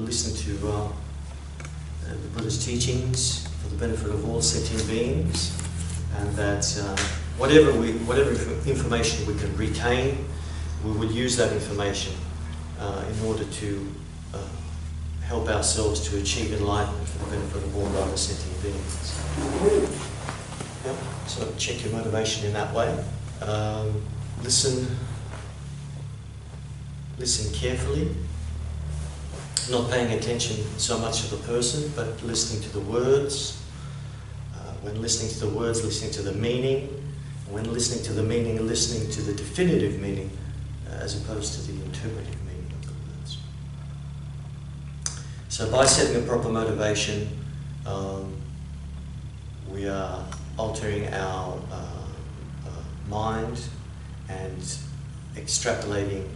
listen to the Buddhist teachings for the benefit of all sentient beings, and that whatever information we can retain, we would use that information in order to help ourselves to achieve enlightenment for the benefit of all other sentient beings. Yep. So check your motivation in that way. Listen carefully, not paying attention so much to the person, but listening to the words. When listening to the words, listening to the meaning. When listening to the meaning, listening to the definitive meaning as opposed to the interpretive meaning of the words. So by setting a proper motivation, we are altering our mind and extrapolating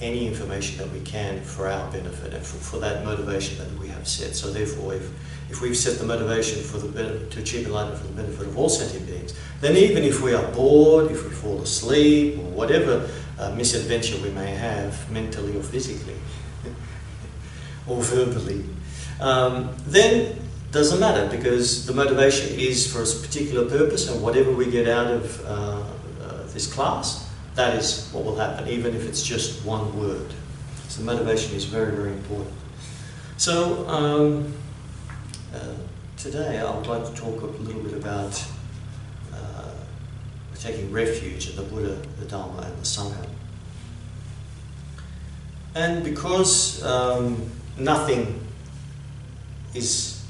any information that we can for our benefit and for that motivation that we have set. So therefore, if we've set the motivation to achieve enlightenment for the benefit of all sentient beings, then even if we are bored, if we fall asleep, or whatever misadventure we may have, mentally or physically, or verbally, then doesn't matter, because the motivation is for a particular purpose, and whatever we get out of this class, that is what will happen, even if it's just one word. So the motivation is very, very important. So today I would like to talk a little bit about taking refuge in the Buddha, the Dharma, and the Sangha. And because nothing is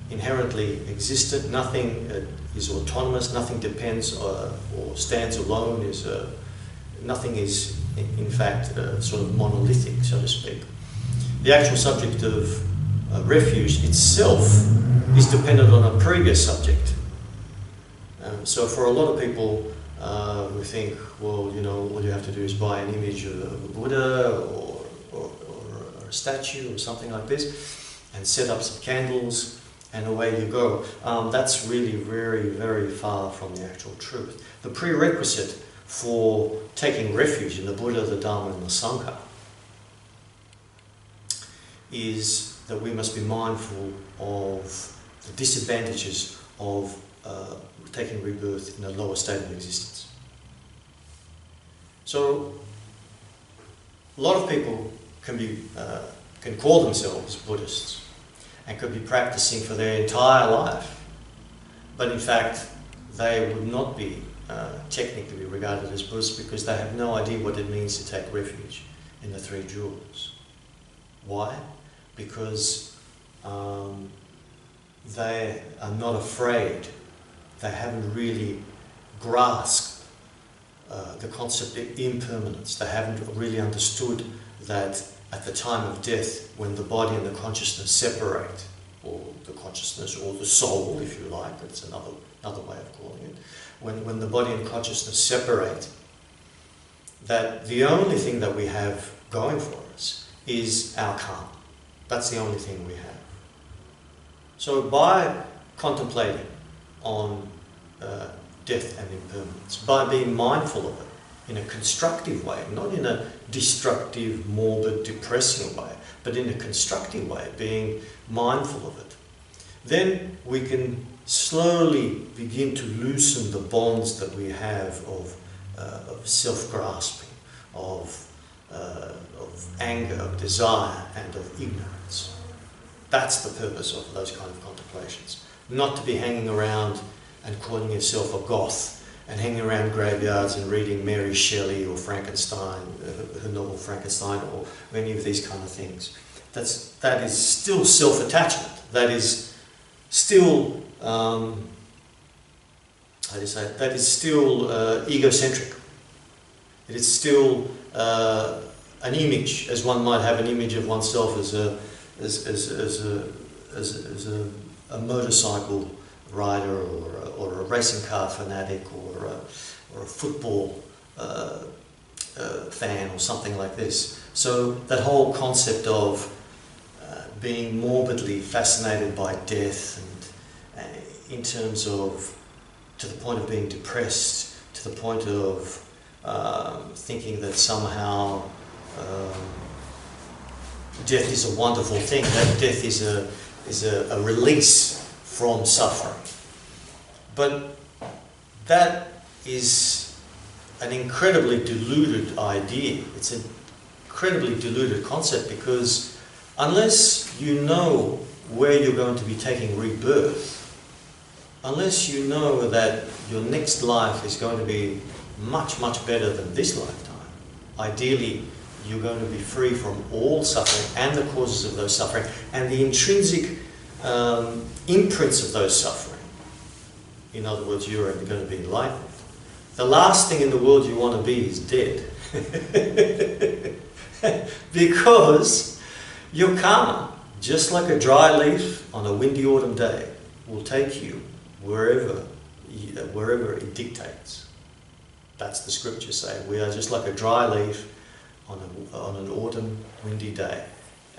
inherently existent, nothing is autonomous, nothing depends or stands alone, nothing is in fact sort of monolithic, so to speak. The actual subject of refuge itself is dependent on a previous subject. So for a lot of people who think, well, you know, all you have to do is buy an image of a Buddha or a statue or something like this and set up some candles and away you go. That's really very, very far from the actual truth. The prerequisite for taking refuge in the Buddha, the Dharma, and the Sangha is that we must be mindful of the disadvantages of taking rebirth in a lower state of existence. So, a lot of people can call themselves Buddhists and could be practicing for their entire life, but in fact they would not be technically regarded as Buddhists because they have no idea what it means to take refuge in the three jewels. Why? Because they are not afraid, they haven't really grasped the concept of impermanence, they haven't really understood that at the time of death, when the body and the consciousness separate, or the consciousness or the soul, if you like, that's another way of calling it, when the body and consciousness separate, that the only thing that we have going for us is our karma. That's the only thing we have. So by contemplating on death and impermanence, by being mindful of it in a constructive way, not in a destructive, morbid, depressing way, but in a constructive way, being mindful of it, then we can slowly begin to loosen the bonds that we have of self-grasping, of anger, of desire, and of ignorance. That's the purpose of those kind of contemplations. Not to be hanging around and calling yourself a goth and hanging around graveyards and reading Mary Shelley or Frankenstein, her novel Frankenstein, or any of these kind of things. That is still self-attachment. That is still, how do you say it? That is still egocentric. It is still an image, as one might have an image of oneself as a motorcycle rider or a racing car fanatic or a football fan or something like this. So that whole concept of being morbidly fascinated by death and in terms of to the point of being depressed, to the point of thinking that somehow death is a wonderful thing, that death is a release from suffering. But that is an incredibly diluted idea. It's an incredibly diluted concept, because unless you know where you're going to be taking rebirth, unless you know that your next life is going to be much, much better than this lifetime, ideally you're going to be free from all suffering and the causes of those suffering and the intrinsic imprints of those suffering. In other words, you're going to be enlightened. The last thing in the world you want to be is dead. Because your karma, just like a dry leaf on a windy autumn day, will take you wherever it dictates. That's the scriptures say. We are just like a dry leaf on an autumn windy day.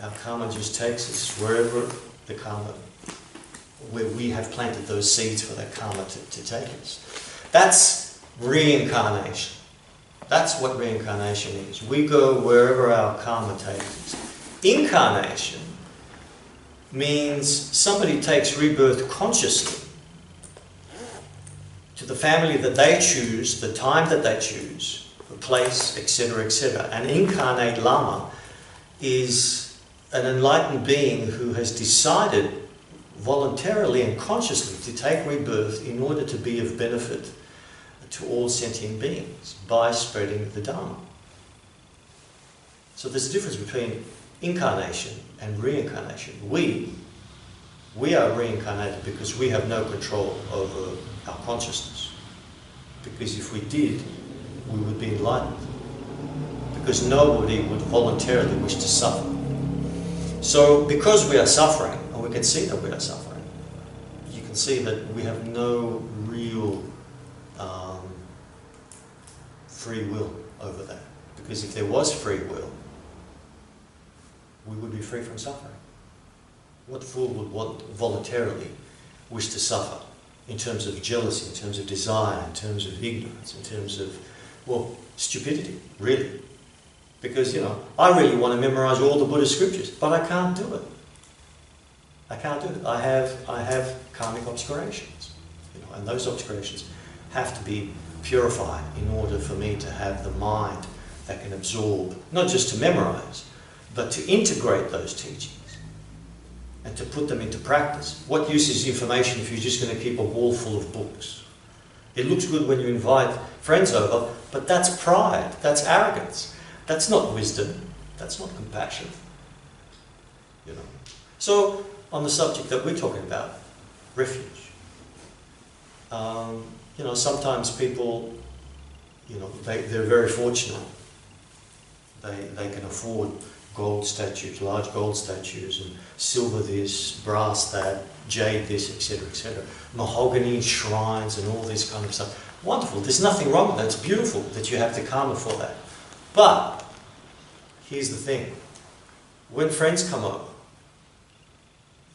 Our karma just takes us wherever the karma, where we have planted those seeds for that karma to take us. That's reincarnation. That's what reincarnation is. We go wherever our karma takes us. Incarnation means somebody takes rebirth consciously to the family that they choose, the time that they choose, the place, etc., etc. An incarnate Lama is an enlightened being who has decided voluntarily and consciously to take rebirth in order to be of benefit to all sentient beings by spreading the Dharma. So there's a difference between incarnation and reincarnation. We are reincarnated because we have no control over our consciousness. Because if we did, we would be enlightened. Because nobody would voluntarily wish to suffer. So because we are suffering, and we can see that we are suffering, you can see that we have no real free will over that. Because if there was free will, we would be free from suffering. What fool would voluntarily wish to suffer in terms of jealousy, in terms of desire, in terms of ignorance, in terms of, well, stupidity, really? Because, I really want to memorize all the Buddhist scriptures, but I can't do it. I can't do it. I have karmic obscurations, and those obscurations have to be purified in order for me to have the mind that can absorb, not just to memorize, but to integrate those teachings and to put them into practice. What use is information if you're just going to keep a wall full of books? It looks good when you invite friends over, but that's pride, that's arrogance, that's not wisdom, that's not compassion. So, on the subject that we're talking about, refuge. Sometimes people, they're very fortunate. They can afford gold statues, large gold statues, and silver this, brass that, jade this, etc., etc. Mahogany shrines and all this kind of stuff. Wonderful. There's nothing wrong with that. It's beautiful that you have the karma for that. But here's the thing. When friends come over,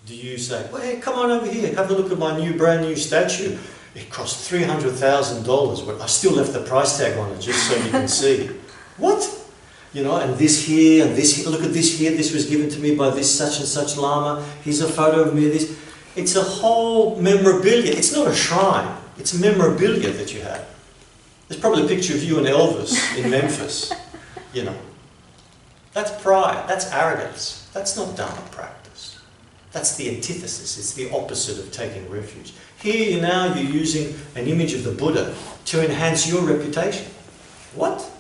do you say, well, hey, come on over here, have a look at my brand new statue. It cost $300,000, but I still left the price tag on it just so you can see. What? And this here, and this here, look at this here, this was given to me by this such and such Lama, here's a photo of me, this. It's a whole memorabilia. It's not a shrine, it's memorabilia that you have. There's probably a picture of you and Elvis in Memphis, That's pride, that's arrogance, that's not Dharma practice. That's the antithesis, it's the opposite of taking refuge. Here you're using an image of the Buddha to enhance your reputation. What?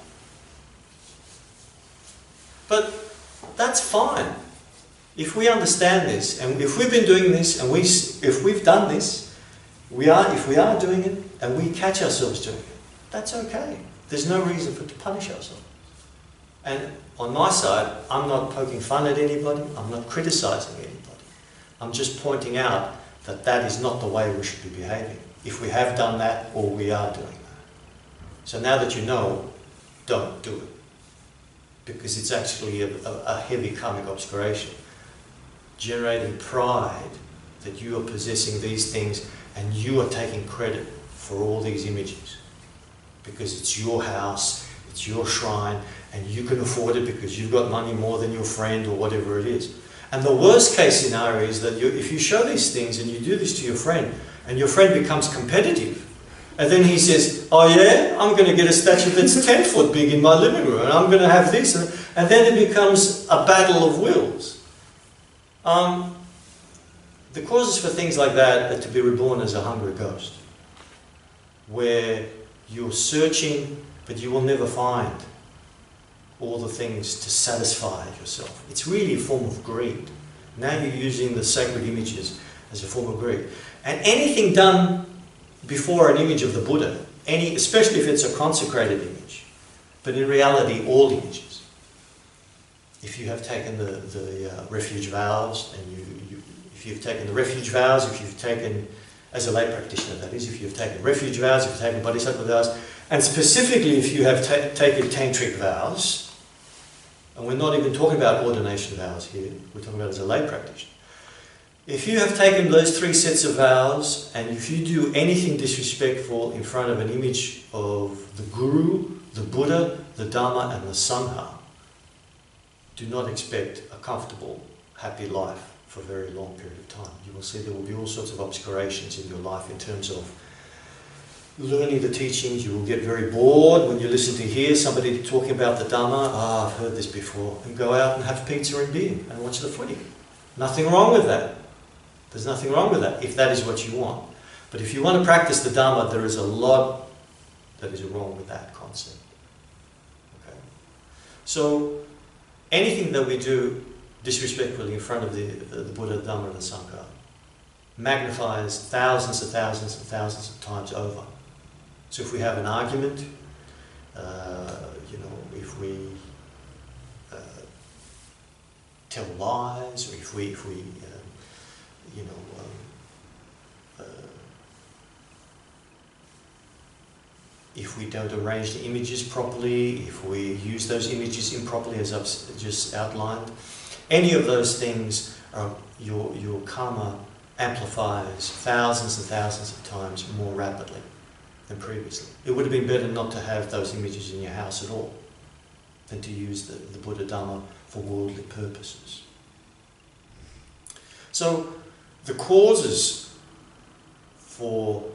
But that's fine. If we understand this, and if we've been doing this, and if we've done this, if we are doing it, and we catch ourselves doing it, that's okay. There's no reason to punish ourselves. And on my side, I'm not poking fun at anybody, I'm not criticizing anybody. I'm just pointing out that that is not the way we should be behaving, if we have done that or we are doing that. So now that you know, don't do it. Because it's actually a heavy karmic obscuration, generating pride that you are possessing these things and you are taking credit for all these images. Because it's your house, It's your shrine, and you can afford it because you've got money more than your friend or whatever it is. And the worst case scenario is that if you show these things and you do this to your friend, and your friend becomes competitive, and then he says, oh yeah, I'm going to get a statue that's 10 foot big in my living room, and I'm going to have this, and then it becomes a battle of wills. The causes for things like that are to be reborn as a hungry ghost, where you're searching, but you will never find all the things to satisfy yourself. It's really a form of greed. Now you're using the sacred images as a form of greed. And anything done before an image of the Buddha, especially if it's a consecrated image, but in reality all images. If you have taken the refuge vows, and if you've taken the refuge vows, if you've taken, as a lay practitioner that is, if you've taken refuge vows, if you've taken bodhisattva vows, and specifically if you have taken tantric vows, and we're not even talking about ordination vows here, we're talking about as a lay practitioner. If you have taken those 3 sets of vows, and if you do anything disrespectful in front of an image of the Guru, the Buddha, the Dharma, and the Sangha, do not expect a comfortable, happy life for a very long period of time. You will see there will be all sorts of obscurations in your life in terms of learning the teachings. You will get very bored when you listen to hear somebody talking about the Dharma. I've heard this before. And go out and have pizza and beer and watch the footy. Nothing wrong with that. There's nothing wrong with that, if that is what you want. But if you want to practice the Dharma, there is a lot that is wrong with that concept. Okay? So, anything that we do disrespectfully in front of the Buddha, the Dharma, and the Sangha magnifies thousands and thousands and thousands of times over. So if we have an argument, if we tell lies, or if we don't arrange the images properly, if we use those images improperly, as I've just outlined, any of those things, your karma amplifies thousands and thousands of times more rapidly than previously. It would have been better not to have those images in your house at all than to use the Buddha Dharma for worldly purposes. So the causes for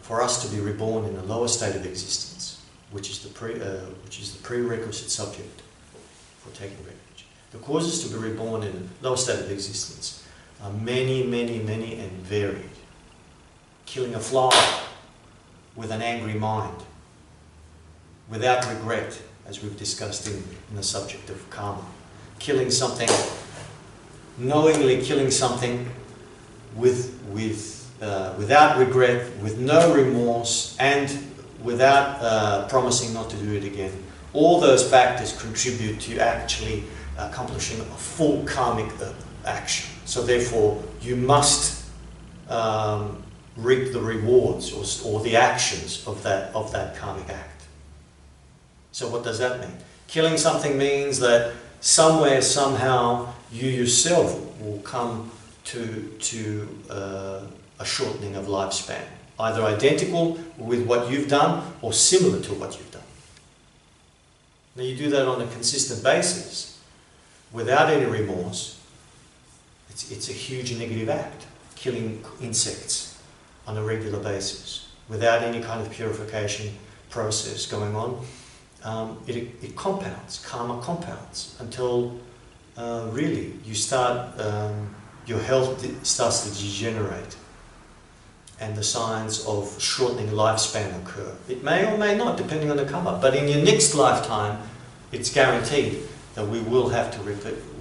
us to be reborn in a lower state of existence, which is the prerequisite subject for taking refuge. The causes to be reborn in a lower state of existence are many, many, many and varied. Killing a fly with an angry mind, without regret, as we've discussed in the subject of karma. Killing something, knowingly killing something without regret, with no remorse, and without promising not to do it again. All those factors contribute to actually accomplishing a full karmic action. So therefore, you must reap the rewards or the actions of that karmic act. So what does that mean? Killing something means that somewhere, somehow, you yourself will come to a shortening of lifespan, either identical with what you've done or similar to what you've done. Now you do that on a consistent basis, without any remorse. It's a huge negative act, killing insects on a regular basis, without any kind of purification process going on. It compounds, karma compounds, until really you start, your health starts to degenerate, and the signs of shortening lifespan occur. It may or may not, depending on the karma, but in your next lifetime, it's guaranteed that we will have to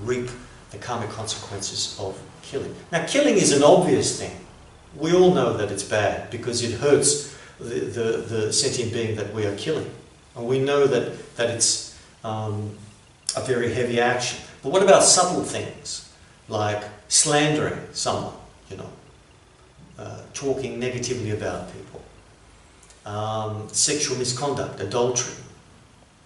reap the karmic consequences of killing. Now, killing is an obvious thing. We all know that it's bad because it hurts the sentient being that we are killing. And we know that it's a very heavy action. But what about subtle things, like slandering someone, talking negatively about people, sexual misconduct, adultery,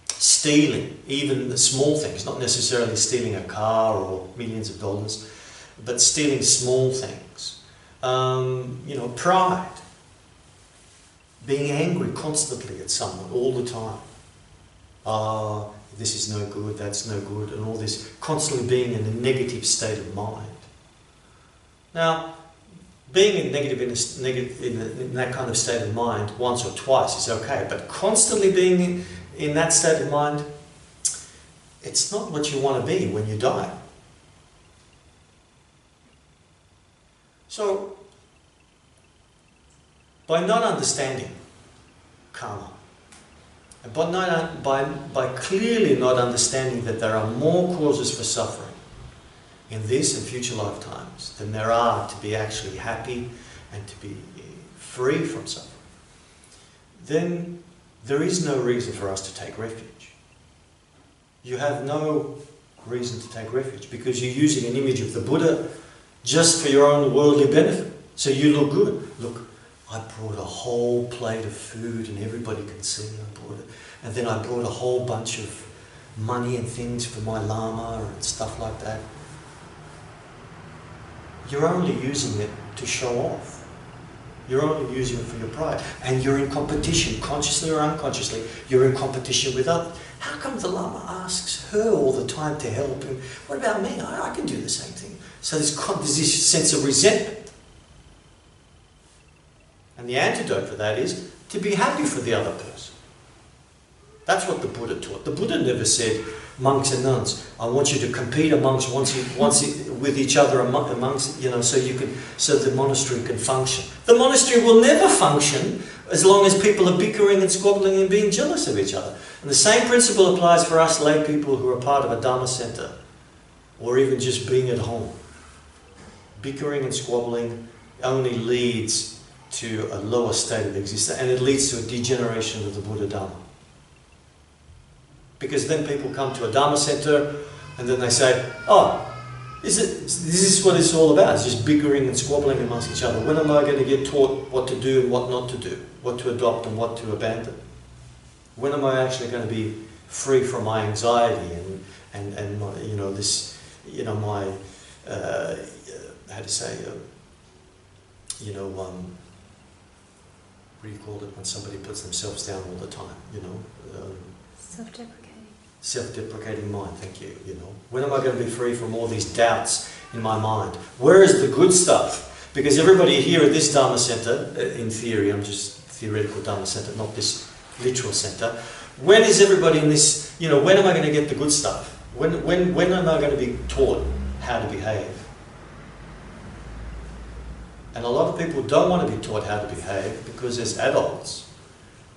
stealing, even the small things, not necessarily stealing a car or millions of dollars, but stealing small things, pride, being angry constantly at someone all the time, This is no good, that's no good, and all this, constantly being in a negative state of mind. Now, being in in that kind of state of mind once or twice is okay, but constantly being in that state of mind, it's not what you want to be when you die. So, by not understanding karma, and by clearly not understanding that there are more causes for suffering in this and future lifetimes than there are to be actually happy and to be free from suffering, then there is no reason for us to take refuge. You have no reason to take refuge because you're using an image of the Buddha just for your own worldly benefit. So you look good. Look, I brought a whole plate of food and everybody can see I brought it. And then I brought a whole bunch of money and things for my Lama and stuff like that. You're only using it to show off. You're only using it for your pride. And you're in competition, consciously or unconsciously, you're in competition with others. How come the Lama asks her all the time to help him? What about me? I can do the same thing. So there's this sense of resentment. And the antidote for that is to be happy for the other person. That's what the Buddha taught. The Buddha never said, monks and nuns, I want you to compete amongst with each other amongst, so the monastery can function. The monastery will never function as long as people are bickering and squabbling and being jealous of each other. And the same principle applies for us lay people who are part of a Dharma center, or even just being at home. Bickering and squabbling only leads to a lower state of existence, and it leads to a degeneration of the Buddha Dharma. Because then people come to a Dharma center and then they say, oh, this is what it's all about. It's just bickering and squabbling amongst each other. When am I going to get taught what to do and what not to do? What to adopt and what to abandon? When am I actually going to be free from my anxiety and my, my, how to say, what do you call it when somebody puts themselves down all the time, Self-deprecating. Self-deprecating mind, thank you, When am I going to be free from all these doubts in my mind? Where is the good stuff? Because everybody here at this Dharma center, in theory, I'm just theoretical Dharma center, not this literal center. When is everybody in this, when am I going to get the good stuff? When am I going to be taught how to behave? And a lot of people don't want to be taught how to behave because as adults,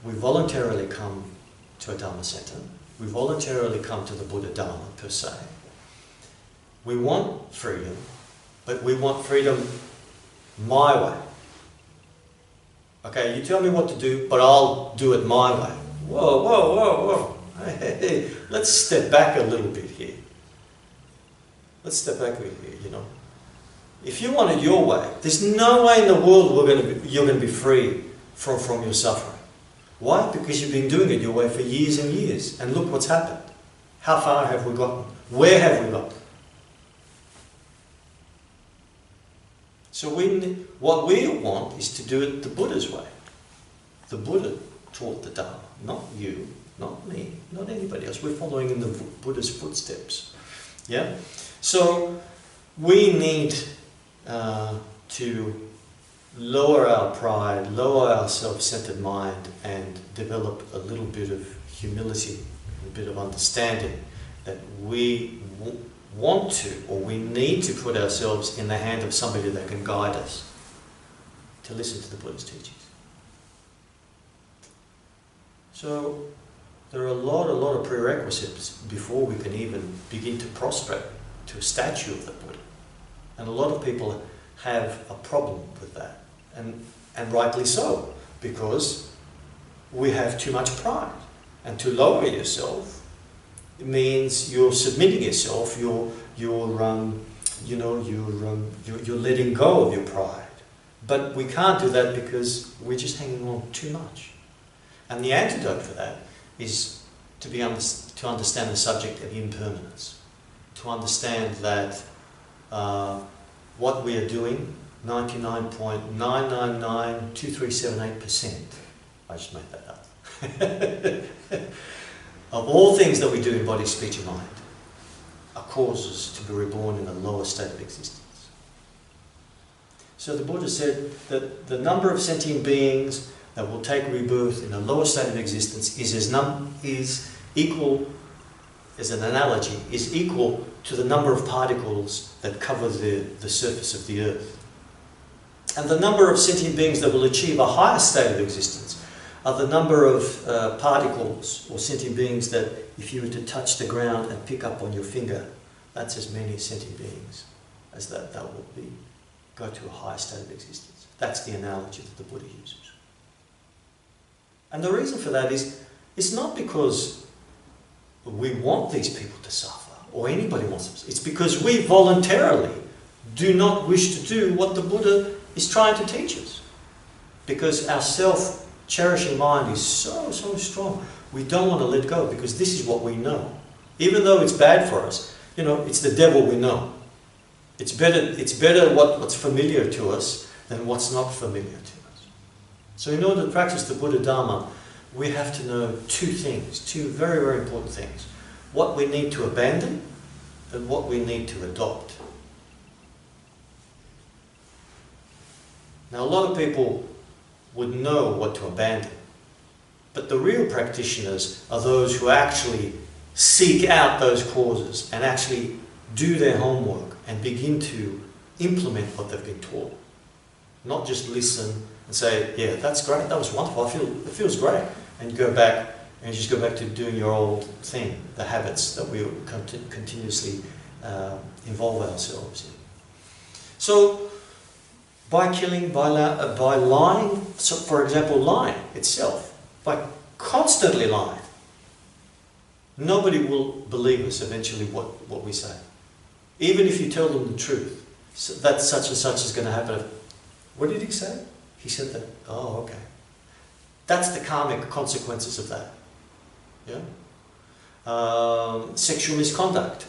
we voluntarily come to a Dharma center. We voluntarily come to the Buddha Dharma per se. We want freedom, but we want freedom my way. Okay, you tell me what to do, but I'll do it my way. Whoa, whoa, whoa, whoa. Hey, let's step back a little bit here. Let's step back a bit here, If you want it your way, there's no way in the world you're going to be free from your suffering. Why? Because you've been doing it your way for years and years. And look what's happened. How far have we gotten? Where have we gotten? So what we want is to do it the Buddha's way. The Buddha taught the Dharma. Not you, not me, not anybody else. We're following in the Buddha's footsteps. Yeah? So we need to lower our pride, lower our self-centered mind, and develop a little bit of humility, a bit of understanding that we want to, or we need to put ourselves in the hand of somebody that can guide us to listen to the Buddha's teachings. So there are a lot of prerequisites before we can even begin to prostrate to a statue of the Buddha. And a lot of people have a problem with that. And rightly so, because we have too much pride. And to lower yourself, it means you're submitting yourself, you're letting go of your pride. But we can't do that because we're just hanging on too much. And the antidote for that is to understand the subject of impermanence. To understand that what we are doing, 99.9992378%, I just made that up, of all things that we do in body, speech and mind are causes to be reborn in a lower state of existence. So the Buddha said that the number of sentient beings that will take rebirth in a lower state of existence is equal, as an analogy, is equal to the number of particles that cover the surface of the earth. And the number of sentient beings that will achieve a higher state of existence are the number of particles or sentient beings that if you were to touch the ground and pick up on your finger, that's as many sentient beings as that will be, go to a higher state of existence. That's the analogy that the Buddha uses. And the reason for that is, it's not because we want these people to suffer, or anybody wants them. It's because we voluntarily do not wish to do what the Buddha is trying to teach us. Because our self-cherishing mind is so strong. We don't want to let go because this is what we know. Even though it's bad for us, you know, it's the devil we know. It's better what's familiar to us than what's not familiar to us. So in order to practice the Buddha Dharma, we have to know two things, two very, very important things. What we need to abandon and what we need to adopt. Now a lot of people would know what to abandon, but the real practitioners are those who actually seek out those causes and actually do their homework and begin to implement what they've been taught. Not just listen and say, yeah, that's great, that was wonderful, it feels great. And you go back and just go back to doing your old thing, the habits that we continuously involve ourselves in. So, by killing, by lying, so for example, lying itself, by constantly lying, nobody will believe us eventually what we say. Even if you tell them the truth, so that such and such is going to happen. What did he say? He said that. Oh, okay. That's the karmic consequences of that. Yeah. Sexual misconduct.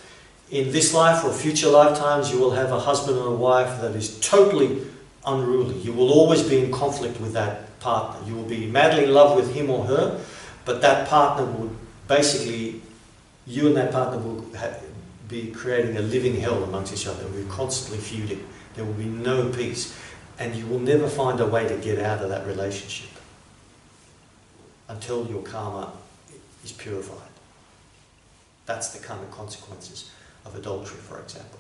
In this life or future lifetimes, you will have a husband and a wife that is totally unruly. You will always be in conflict with that partner. You will be madly in love with him or her, but that partner will basically, you and that partner will be creating a living hell amongst each other. We're constantly feuding. There will be no peace. And you will never find a way to get out of that relationship until your karma is purified. That's the karmic consequences of adultery, for example.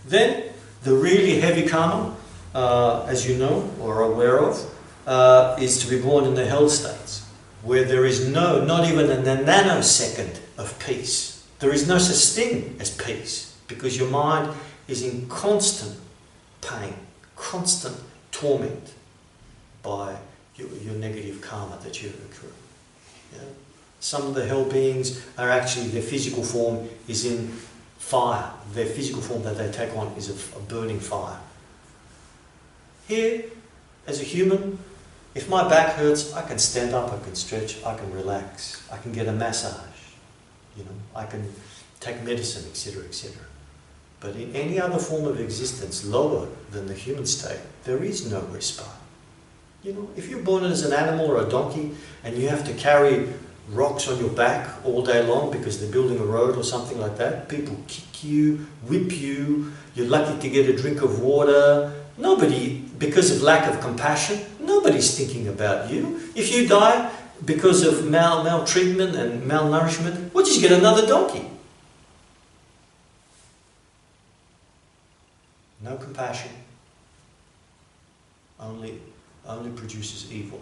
Then, the really heavy karma, as you know or are aware of, is to be born in the hell states, where there is not even a nanosecond of peace. There is no such thing as peace, because your mind is in constant pain, constant torment by your negative karma that you accrue. Yeah? Some of the hell beings are actually, their physical form is in fire. Their physical form that they take on is a burning fire. Here, as a human, if my back hurts, I can stand up, I can stretch, I can relax, I can get a massage, you know, I can take medicine, etc., etc. But in any other form of existence lower than the human state, there is no respite. You know, if you're born as an animal or a donkey and you have to carry rocks on your back all day long because they're building a road or something like that, people kick you, whip you, you're lucky to get a drink of water. Nobody, because of lack of compassion, nobody's thinking about you. If you die because of maltreatment and malnourishment, we'll just get another donkey. No compassion, only produces evil,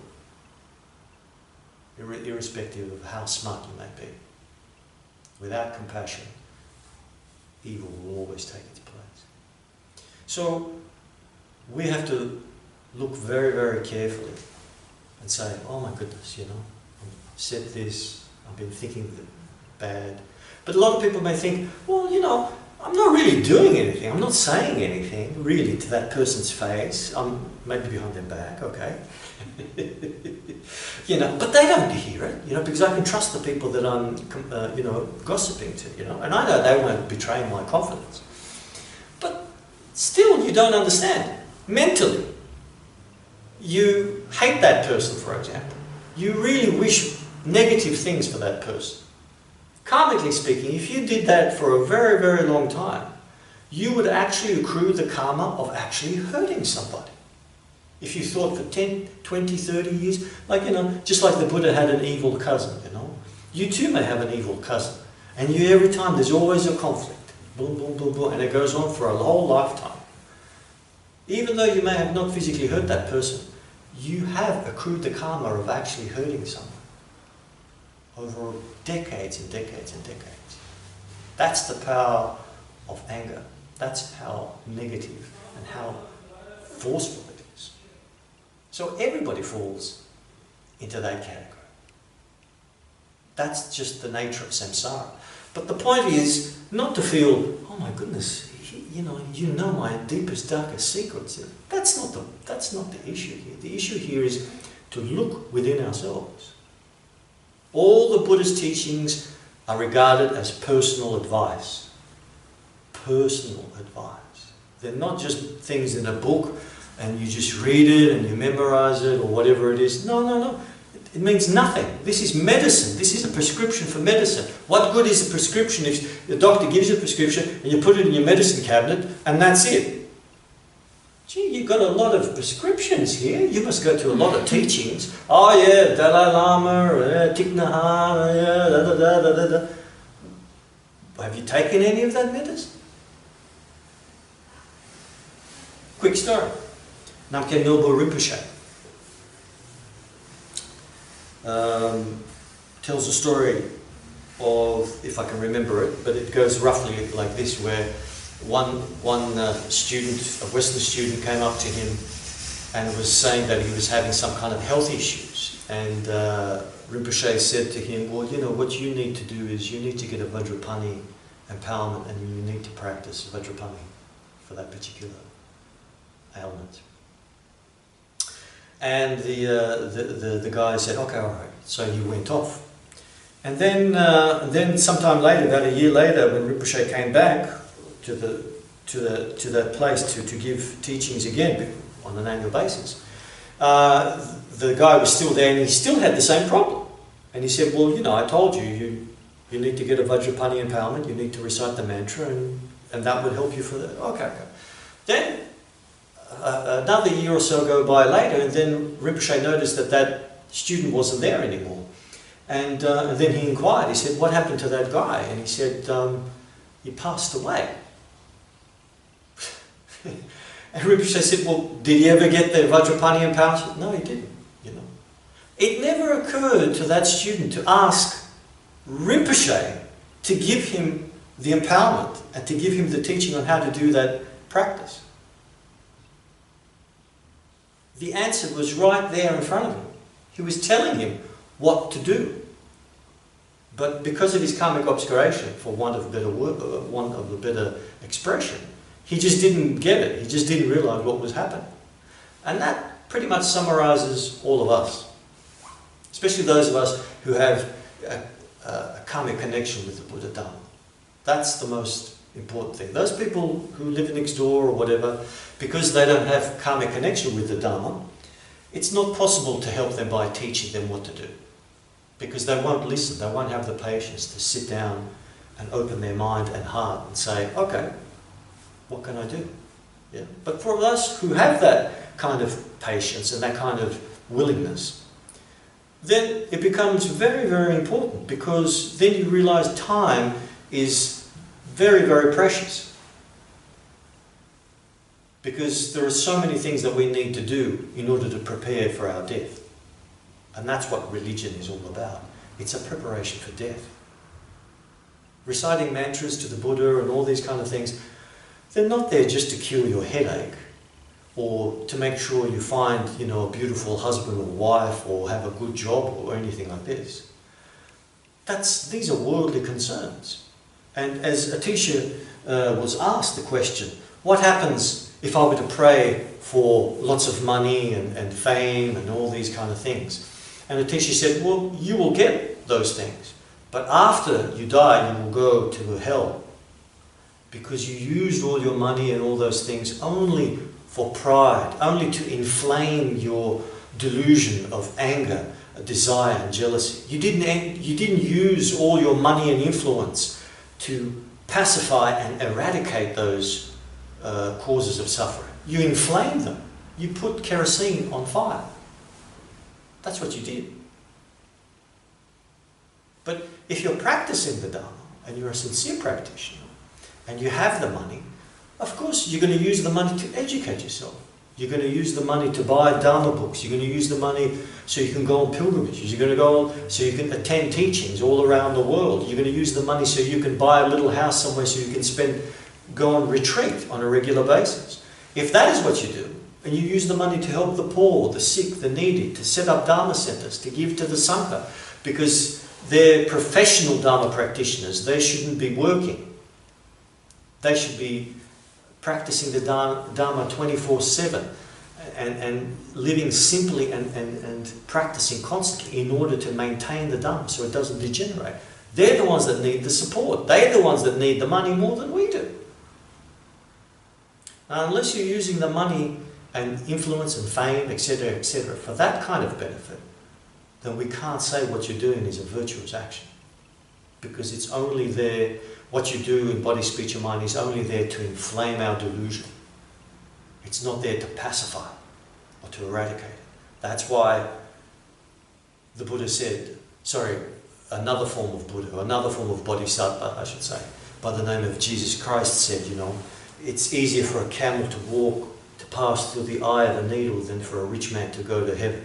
irrespective of how smart you may be. Without compassion, evil will always take its place. So we have to look very, very carefully and say, oh my goodness, you know, I've said this, I've been thinking bad. But a lot of people may think, well, you know, I'm not really doing anything, I'm not saying anything really to that person's face. I'm maybe behind their back, okay. You know, but they don't hear it, you know, because I can trust the people that I'm, you know, gossiping to, you know, and I know they won't betray my confidence. But still, you don't understand. Mentally, you hate that person, for example. You really wish negative things for that person. Karmically speaking, if you did that for a very, very long time, you would actually accrue the karma of actually hurting somebody. If you thought for 10, 20, 30 years, like, just like the Buddha had an evil cousin, you too may have an evil cousin. And every time there's always a conflict. Boom, boom, boom, boom, and it goes on for a whole lifetime. Even though you may have not physically hurt that person, you have accrued the karma of actually hurting someone over decades and decades and decades. That's the power of anger. That's how negative and how forceful it is. So everybody falls into that category. That's just the nature of samsara. But the point is not to feel, oh my goodness, you know my deepest, darkest secrets. That's not the issue here. The issue here is to look within ourselves. All the Buddhist teachings are regarded as personal advice. Personal advice. They're not just things in a book and you just read it and you memorize it or whatever it is. No, no, no. It means nothing. This is medicine. This is a prescription for medicine. What good is a prescription if the doctor gives you a prescription and you put it in your medicine cabinet and that's it? Gee, you've got a lot of prescriptions here. You must go to a lot of teachings. Oh yeah, Dalai Lama, Thich Nhat Hanh, yeah, da, da, da, da, da. Have you taken any of that medicine? Quick story. Namkhen Nobo Rinpoche tells a story of, if I can remember it, but it goes roughly like this, where one student, a Western student, came up to him and was saying that he was having some kind of health issues. And Rinpoche said to him, well, what you need to do is you need to get a Vajrapani empowerment and you need to practice Vajrapani for that particular ailment. And the guy said, okay, all right. So he went off. And then sometime later, about a year later, when Rinpoche came back to that place to give teachings again on an annual basis, the guy was still there and he still had the same problem. And he said, well, I told you need to get a Vajrapani empowerment, you need to recite the mantra, and that would help you for that. Okay. Then another year or so go by later, and then Rinpoche noticed that student wasn't there anymore. And then he inquired, he said, what happened to that guy? And he said, he passed away. And Rinpoche said, well, did he ever get the Vajrapani empowerment? No, he didn't. It never occurred to that student to ask Rinpoche to give him the empowerment and to give him the teaching on how to do that practice. The answer was right there in front of him. He was telling him what to do. But because of his karmic obscuration, for want of a better expression, he just didn't get it. He just didn't realize what was happening. And that pretty much summarizes all of us. Especially those of us who have a karmic connection with the Buddha Dharma. That's the most important thing. Those people who live next door or whatever, because they don't have karmic connection with the Dharma, it's not possible to help them by teaching them what to do. Because they won't listen, they won't have the patience to sit down and open their mind and heart and say, okay, what can I do? Yeah. But for us who have that kind of patience and that kind of willingness, then it becomes very, very important, because then you realize time is very, very precious. Because there are so many things that we need to do in order to prepare for our death. And that's what religion is all about. It's a preparation for death. Reciting mantras to the Buddha and all these kind of things, they're not there just to cure your headache or to make sure you find, a beautiful husband or wife or have a good job or anything like this. These are worldly concerns. And as Atisha was asked the question, what happens if I were to pray for lots of money and fame and all these kind of things? And Atisha said, well, you will get those things. But after you die, you will go to hell. Because you used all your money and all those things only for pride, only to inflame your delusion of anger, desire and jealousy. You didn't use all your money and influence to pacify and eradicate those causes of suffering. You inflamed them. You put kerosene on fire. That's what you did. But if you're practicing the Dharma and you're a sincere practitioner and you have the money, of course you're going to use the money to educate yourself. You're going to use the money to buy Dharma books. You're going to use the money so you can go on pilgrimages. You're going to go on so you can attend teachings all around the world. You're going to use the money so you can buy a little house somewhere so you can go on retreat on a regular basis. If that is what you do, and you use the money to help the poor, the sick, the needy, to set up Dharma centers, to give to the Sangha, because they're professional Dharma practitioners, they shouldn't be working. They should be practicing the Dharma 24/7 and living simply and practicing constantly in order to maintain the Dharma so it doesn't degenerate. They're the ones that need the support. They're the ones that need the money more than we do. Now, unless you're using the money and influence and fame, etc., for that kind of benefit, then we can't say what you're doing is a virtuous action. Because it's only there, what you do in body, speech and mind is only there to inflame our delusion. It's not there to pacify or to eradicate it. That's why the Buddha said, another form of Buddha, another form of Bodhisattva, I should say, by the name of Jesus Christ said, it's easier for a camel to walk, to pass through the eye of a needle than for a rich man to go to heaven.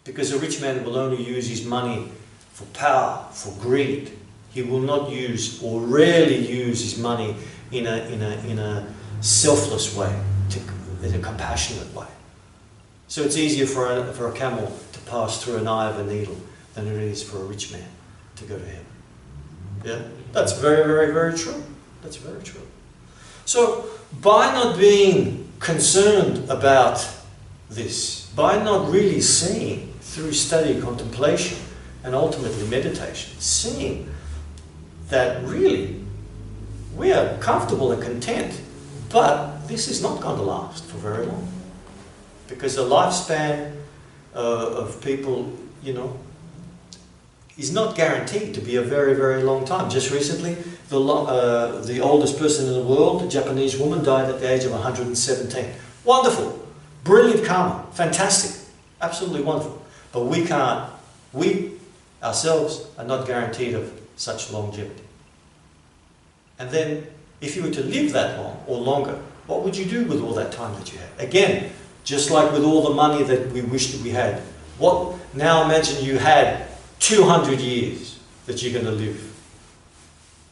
Because a rich man will only use his money for power, for greed. He will not use, or rarely use, his money in a selfless way, in a compassionate way. So it's easier for a camel to pass through an eye of a needle than it is for a rich man to go to heaven. Yeah, that's very, very, very true. That's very true. So by not being concerned about this, by not really seeing through study, contemplation, and ultimately meditation, seeing that really we are comfortable and content, but this is not going to last for very long. Because the lifespan of people, is not guaranteed to be a very, very long time. Just recently, the oldest person in the world, a Japanese woman, died at the age of 117. Wonderful, brilliant karma, fantastic, absolutely wonderful. But we ourselves are not guaranteed of such longevity. And then, if you were to live that long or longer, what would you do with all that time that you had? Again, just like with all the money that we wish that we had. Now imagine you had 200 years that you're going to live.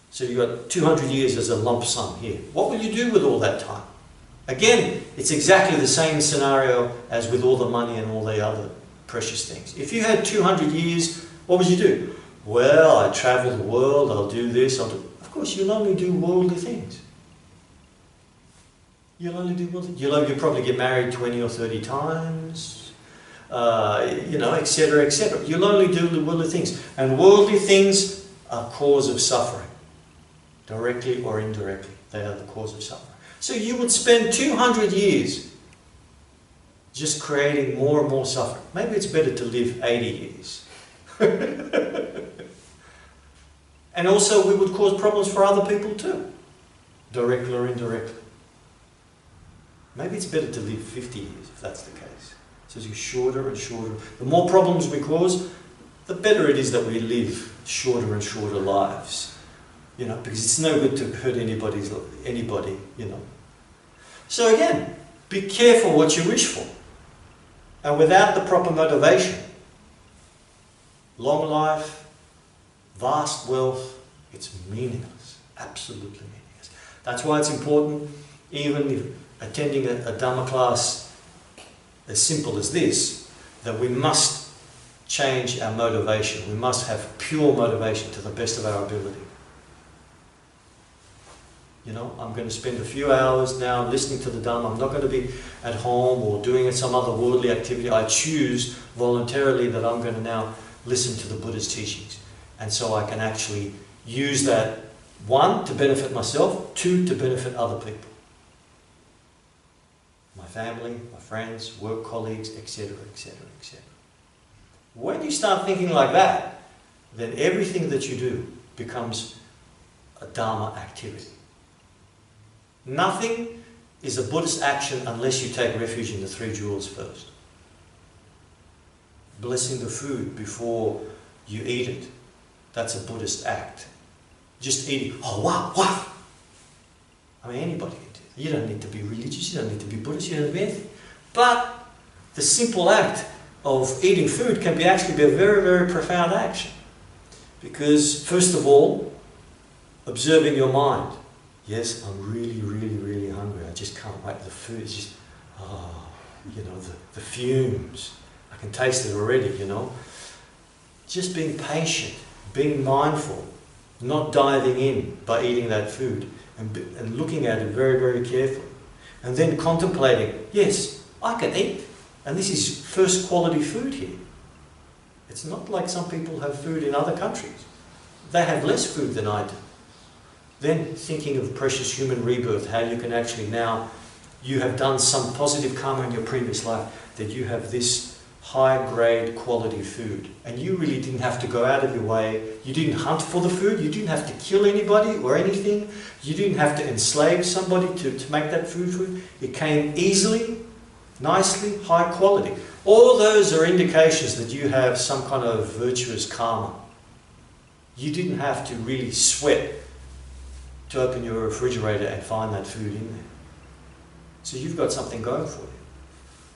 So you've got 200 years as a lump sum here. What will you do with all that time? Again, it's exactly the same scenario as with all the money and all the other precious things. If you had 200 years, what would you do? Well, I travel the world, I'll do this, Of course, you'll only do worldly things. You'll only do worldly things. You'll probably get married 20 or 30 times, etc., etc. You'll only do worldly things. And worldly things are cause of suffering. Directly or indirectly, they are the cause of suffering. So you would spend 200 years just creating more and more suffering. Maybe it's better to live 80 years. And also we would cause problems for other people too, directly or indirectly. Maybe it's better to live 50 years if that's the case. So you're shorter and shorter. The more problems we cause, the better it is that we live shorter and shorter lives. Because it's no good to hurt anybody. So again, be careful what you wish for. And without the proper motivation, long life, vast wealth, it's meaningless. Absolutely meaningless. That's why it's important, even if attending a Dharma class as simple as this, that we must change our motivation. We must have pure motivation to the best of our ability. I'm going to spend a few hours now listening to the Dharma. I'm not going to be at home or doing some other worldly activity. I choose voluntarily that I'm going to now listen to the Buddha's teachings. And so I can actually use that, 1, to benefit myself, 2, to benefit other people. My family, my friends, work colleagues, etc., etc., etc. When you start thinking like that, then everything that you do becomes a Dharma activity. Nothing is a Buddhist action unless you take refuge in the three jewels first. Blessing the food before you eat it, that's a Buddhist act. Just eating, oh wow, wow. I mean, anybody can do that. You don't need to be religious, you don't need to be Buddhist, you don't need to be anything. But the simple act of eating food can actually be a very, very profound action. Because, first of all, observing your mind. Yes, I'm really, really, really hungry. I just can't wait. The food is just, you know, the fumes. I can taste it already, you know. Just being patient, being mindful, not diving in by eating that food and looking at it very, very carefully. And then contemplating, yes, I can eat. And this is first quality food here. It's not like some people have food in other countries. They have less food than I do. Then thinking of precious human rebirth, how you can actually now, you have done some positive karma in your previous life, that you have this high-grade quality food. And you really didn't have to go out of your way. You didn't hunt for the food. You didn't have to kill anybody or anything. You didn't have to enslave somebody to make that food. It came easily, nicely, high quality. All those are indications that you have some kind of virtuous karma. You didn't have to really sweat to open your refrigerator and find that food in there. So you've got something going for you.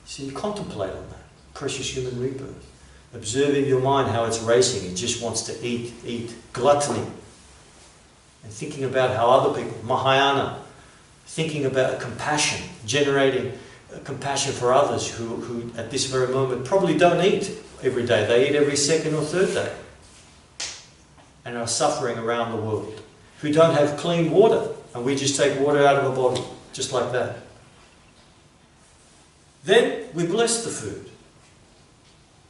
So you contemplate on that. Precious human rebirth. Observing your mind, how it's racing. It just wants to eat. Gluttony. And thinking about how other people, Mahayana, thinking about compassion, generating compassion for others who at this very moment probably don't eat every day. They eat every second or third day. And are suffering around the world. Who don't have clean water. And we just take water out of a bottle. Just like that. Then we bless the food.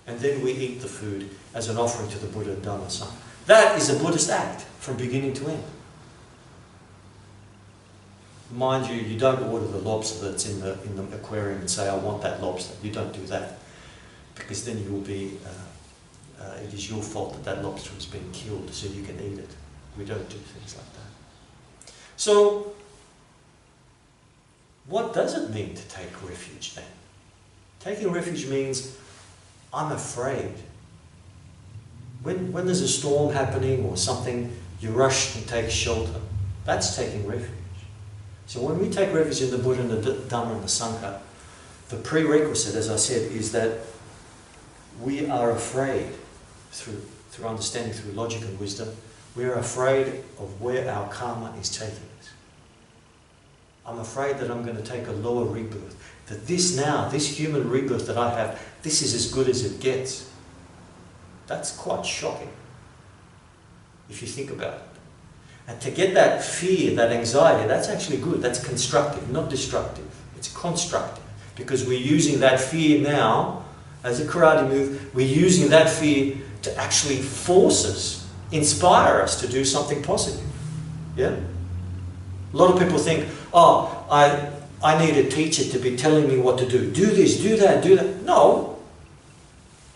And then we eat the food as an offering to the Buddha and Dharma Sangha. That is a Buddhist act from beginning to end. Mind you, you don't order the lobster that's in the aquarium and say, I want that lobster. You don't do that. Because then you'll be, it is your fault that lobster has been killed so you can eat it. We don't do things like that. So, what does it mean to take refuge then? Taking refuge means I'm afraid. When there's a storm happening or something, you rush and take shelter. That's taking refuge. So when we take refuge in the Buddha and the Dharma and the Sangha, the prerequisite, as I said, is that we are afraid, through understanding, through logic and wisdom, we are afraid of where our karma is taking us. I'm afraid that I'm going to take a lower rebirth. That this human rebirth that I have, this is as good as it gets. That's quite shocking, if you think about it. And to get that fear, that anxiety, that's actually good. That's constructive, not destructive. It's constructive. Because we're using that fear now, as a karate move, we're using that fear to actually force us, inspire us to do something positive. Yeah? A lot of people think, oh, I need a teacher to be telling me what to do. Do this, do that, do that. No.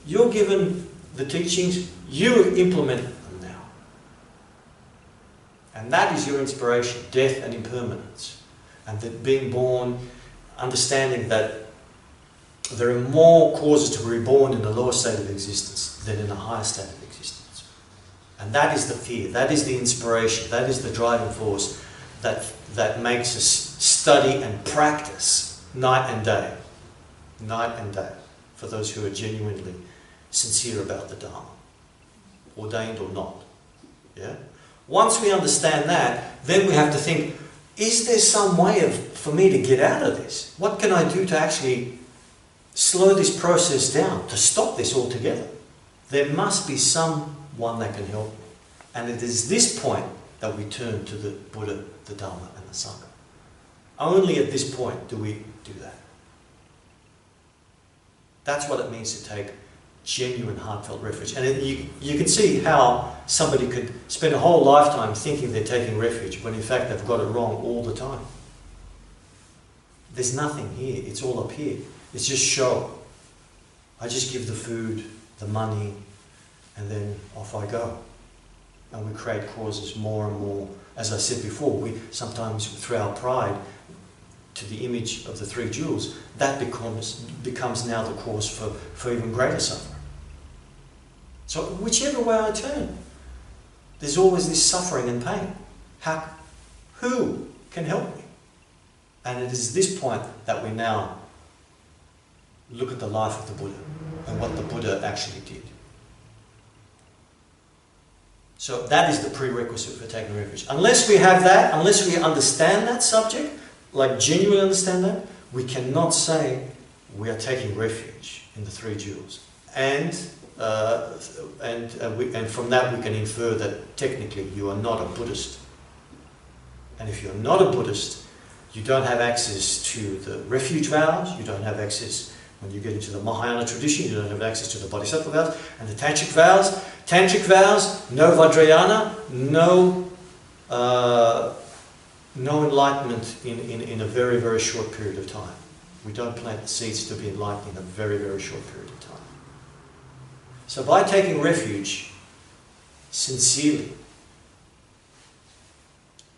You're given the teachings, you implement them now. And that is your inspiration, death and impermanence. And that being born, understanding that there are more causes to be reborn in the lower state of existence than in the higher state of existence. And that is the fear, that is the inspiration, that is the driving force that makes us study and practice night and day. Night and day. For those who are genuinely sincere about the Dharma. Ordained or not. Yeah? Once we understand that, then we have to think, is there some way for me to get out of this? What can I do to actually slow this process down, to stop this altogether? There must be someone that can help me. And it is this point that we turn to the Buddha, the Dharma and the Sangha. Only at this point do we do that. That's what it means to take genuine heartfelt refuge. And you can see how somebody could spend a whole lifetime thinking they're taking refuge when in fact they've got it wrong all the time. There's nothing here. It's all up here. It's just show. I just give the food the money, and then off I go. And we create causes more and more. As I said before, we sometimes through our pride to the image of the three jewels, that becomes now the cause for even greater suffering. So whichever way I turn, there's always this suffering and pain. Who can help me? And it is this point that we now look at the life of the Buddha and what the Buddha actually did. So that is the prerequisite for taking refuge. Unless we have that, unless we understand that subject, like genuinely understand that, we cannot say we are taking refuge in the three jewels. And from that we can infer that technically you are not a Buddhist. And if you're not a Buddhist, you don't have access to the refuge vows, you don't have access, when you get into the Mahayana tradition, you don't have access to the Bodhisattva vows and the Tantric vows. Tantric vows, no Vajrayana, no enlightenment in a very, very short period of time. We don't plant the seeds to be enlightened in a very, very short period of time. So by taking refuge sincerely,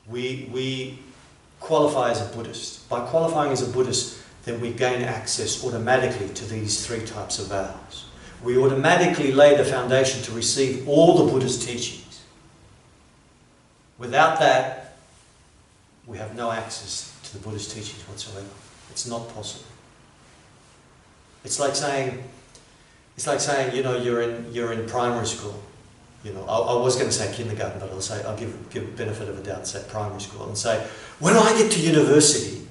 we qualify as a Buddhist. By qualifying as a Buddhist, then we gain access automatically to these three types of vows. We automatically lay the foundation to receive all the Buddha's teachings. Without that, we have no access to the Buddha's teachings whatsoever. It's not possible. It's like saying, you know, you're in primary school. You know, I was going to say kindergarten, but I'll give benefit of a doubt and say primary school and say, when I get to university,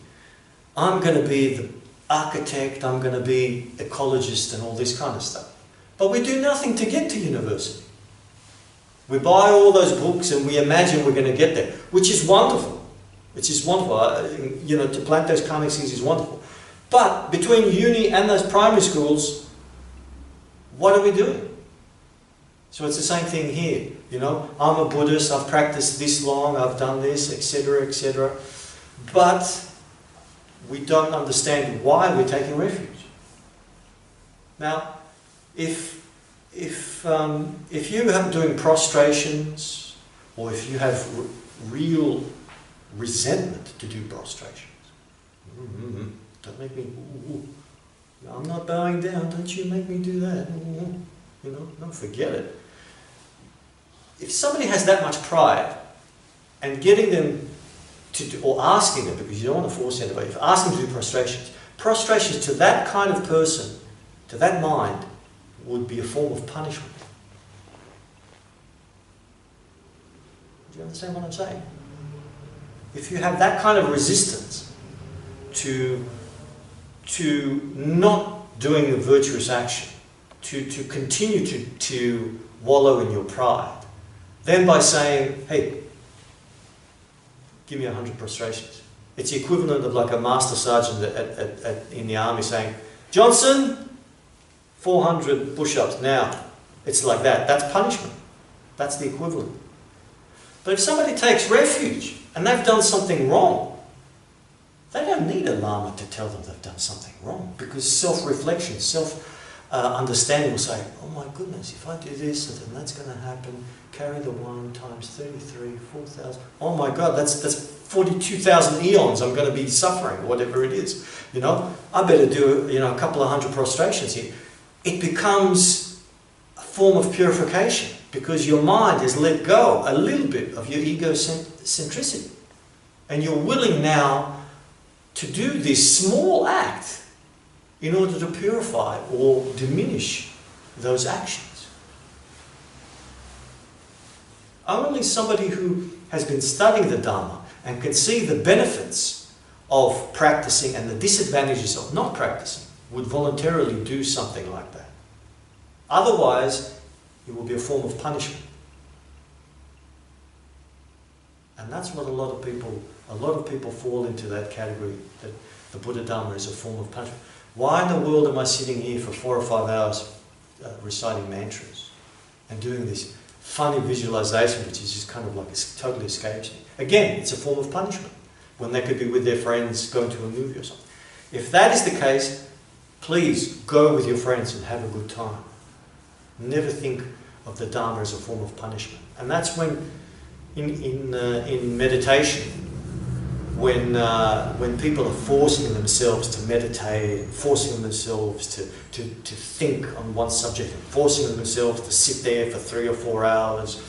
I'm going to be the architect, I'm going to be ecologist and all this kind of stuff. But we do nothing to get to university. We buy all those books and we imagine we're going to get there, which is wonderful. Which is wonderful. You know, to plant those karmic seeds is wonderful. But between uni and those primary schools, what are we doing? So it's the same thing here. You know, I'm a Buddhist, I've practiced this long, I've done this, etc., etc. But we don't understand why we're taking refuge. Now, if you are doing prostrations, or if you have real resentment to do prostrations, don't make me. I'm not bowing down. Don't you make me do that? You know, don't forget it. If somebody has that much pride, and getting them to do, or asking them, because you don't want to force anybody, if asking them to do prostrations to that kind of person, to that mind, would be a form of punishment. Do you understand what I'm saying? If you have that kind of resistance to not doing a virtuous action, to continue to wallow in your pride, then by saying, hey, give me 100 prostrations. It's the equivalent of like a master sergeant in the army saying, Johnson, 400 push-ups now. It's like that. That's punishment. That's the equivalent. But if somebody takes refuge and they've done something wrong, they don't need a Lama to tell them they've done something wrong, because self-reflection, self-understanding will say, oh my goodness, if I do this, then that's going to happen. Carry the 1 times 33, 4,000. Oh my God, that's 42,000 eons I'm going to be suffering, whatever it is. You know, I better do, you know, a couple of 100 prostrations here. It becomes a form of purification, because your mind has let go a little bit of your egocentricity. And you're willing now to do this small act in order to purify or diminish those actions. Only somebody who has been studying the Dharma and can see the benefits of practicing and the disadvantages of not practicing would voluntarily do something like that. Otherwise, it will be a form of punishment. And that's what a lot of people fall into that category, that the Buddha Dharma is a form of punishment. Why in the world am I sitting here for 4 or 5 hours reciting mantras and doing this funny visualization, which is just kind of like, it totally escapes me. Again, it's a form of punishment, when they could be with their friends going to a movie or something. If that is the case, please go with your friends and have a good time. Never think of the Dharma as a form of punishment. And that's when, in meditation, when people are forcing themselves to meditate, forcing themselves to think on one subject, and forcing themselves to sit there for 3 or 4 hours,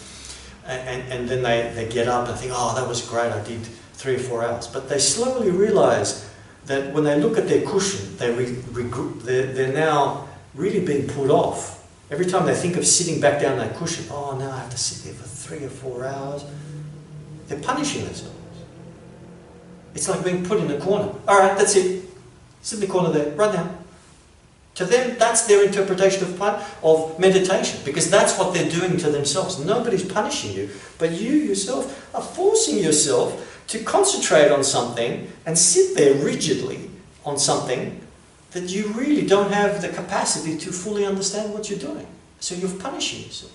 and then they get up and think, oh, that was great, I did 3 or 4 hours. But they slowly realise that when they look at their cushion, they're now really being put off. Every time they think of sitting back down that cushion, oh, now I have to sit there for 3 or 4 hours, they're punishing themselves. It's like being put in a corner. All right, that's it. Sit in the corner there, right now. To them, that's their interpretation of meditation, because that's what they're doing to themselves. Nobody's punishing you, but you yourself are forcing yourself to concentrate on something and sit there rigidly on something that you really don't have the capacity to fully understand what you're doing. So you're punishing yourself.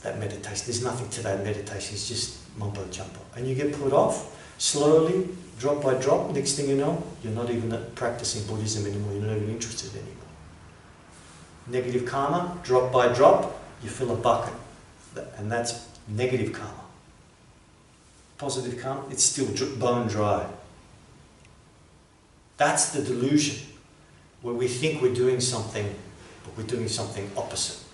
That meditation. There's nothing to that meditation. It's just mumbo jumbo. And you get put off slowly, drop by drop. Next thing you know, you're not even practicing Buddhism anymore. You're not even interested anymore. Negative karma, drop by drop, you fill a bucket. And that's negative karma. Positive karma, it's still bone dry. That's the delusion, where we think we're doing something, but we're doing something opposite.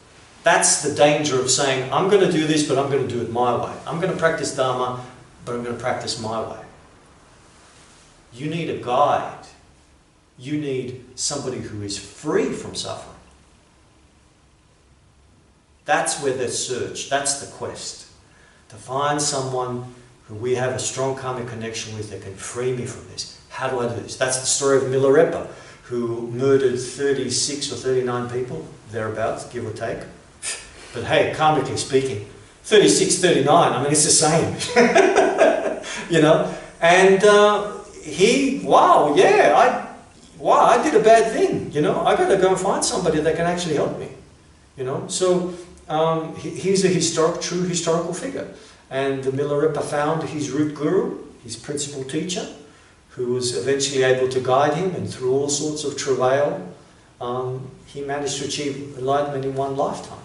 That's the danger of saying, I'm going to do this, but I'm going to do it my way. I'm going to practice Dharma, but I'm going to practice my way. You need a guide. You need somebody who is free from suffering. That's where the search, that's the quest. To find someone who we have a strong karmic connection with that can free me from this. How do I do this? That's the story of Milarepa, who murdered 36 or 39 people, thereabouts, give or take. But hey, karmically speaking, 36, 39, I mean, it's the same. You know? And I did a bad thing, you know? I got to go and find somebody that can actually help me, you know? So he's a true historical figure. And the Milarepa found his root guru, his principal teacher, who was eventually able to guide him, and through all sorts of travail, he managed to achieve enlightenment in one lifetime.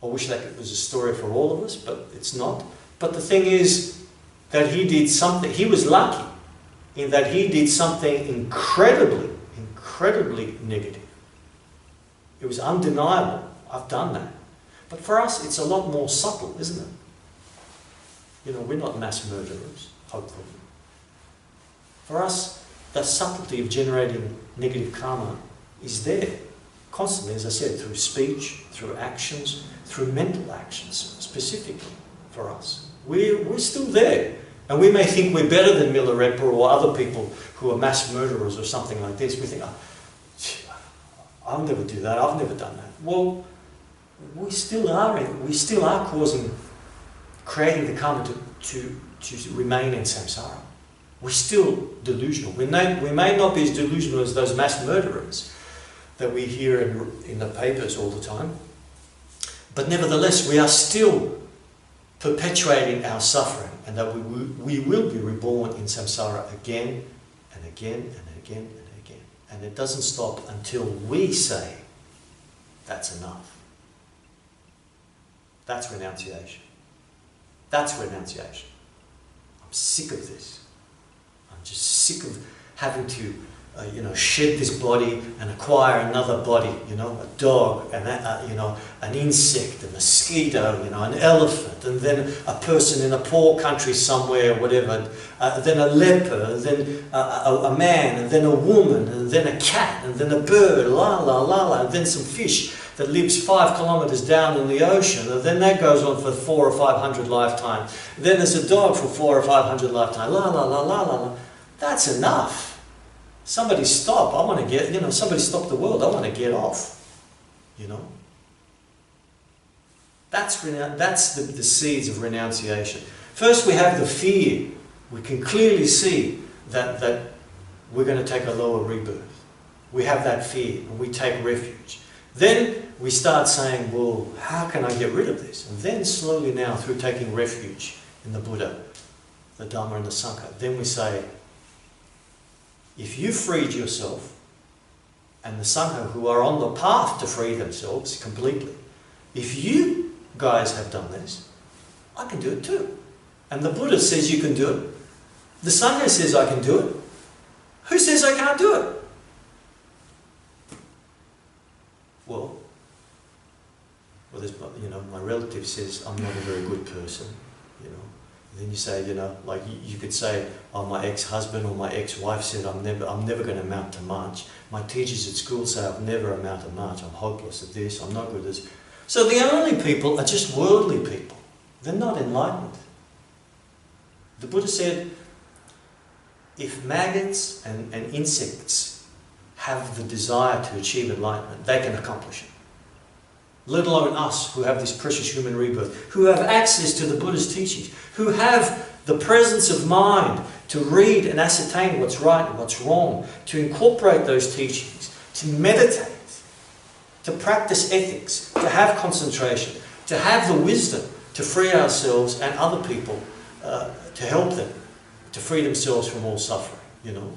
I wish that it was a story for all of us, but it's not. But the thing is that he did something, he was lucky in that he did something incredibly negative. It was undeniable. I've done that. But for us, it's a lot more subtle, isn't it? You know, we're not mass murderers, hopefully. For us, the subtlety of generating negative karma is there constantly, as I said, through speech, through actions, through mental actions, specifically for us. We're still there. And we may think we're better than Milarepa or other people who are mass murderers or something like this. We think, I'll never do that, I've never done that. Well, we still are creating the karma to remain in samsara. We're still delusional. We may not be as delusional as those mass murderers that we hear in the papers all the time, but nevertheless we are still perpetuating our suffering, and that we will be reborn in samsara again and again and again and again. And it doesn't stop until we say, that's enough. That's renunciation. That's renunciation. I'm sick of this. I'm just sick of having to, shed this body and acquire another body. You know, a dog, and an insect, a mosquito, an elephant, and then a person in a poor country somewhere, whatever. Then a leper, then a man, and then a woman, and then a cat, and then a bird, and then some fish that lives 5 kilometers down in the ocean, and then that goes on for 400 or 500 lifetimes. Then there's a dog for 400 or 500 lifetimes. That's enough. Somebody stop. I want to get, somebody stop the world. I want to get off. That's the seeds of renunciation. First we have the fear. We can clearly see that we're going to take a lower rebirth. We have that fear and we take refuge. Then we start saying, well, how can I get rid of this? And then slowly now, through taking refuge in the Buddha, the Dharma and the Sangha, then we say, if you freed yourself, and the Sangha who are on the path to free themselves completely, if you guys have done this, I can do it too. And the Buddha says you can do it. The Sangha says I can do it. Who says I can't do it? Well, there's, you know, my relative says I'm not a very good person, you know. And then you say, you know, like you could say, oh, my ex-husband or my ex-wife said I'm never going to amount to much. My teachers at school say I've never amounted to much. I'm hopeless at this. I'm not good at this. So the only people are just worldly people. They're not enlightened. The Buddha said, if maggots and insects have the desire to achieve enlightenment, they can accomplish it. Let alone us who have this precious human rebirth, who have access to the Buddha's teachings, who have the presence of mind to read and ascertain what's right and what's wrong, to incorporate those teachings, to meditate, to practice ethics, to have concentration, to have the wisdom to free ourselves and other people, to help them to free themselves from all suffering, you know.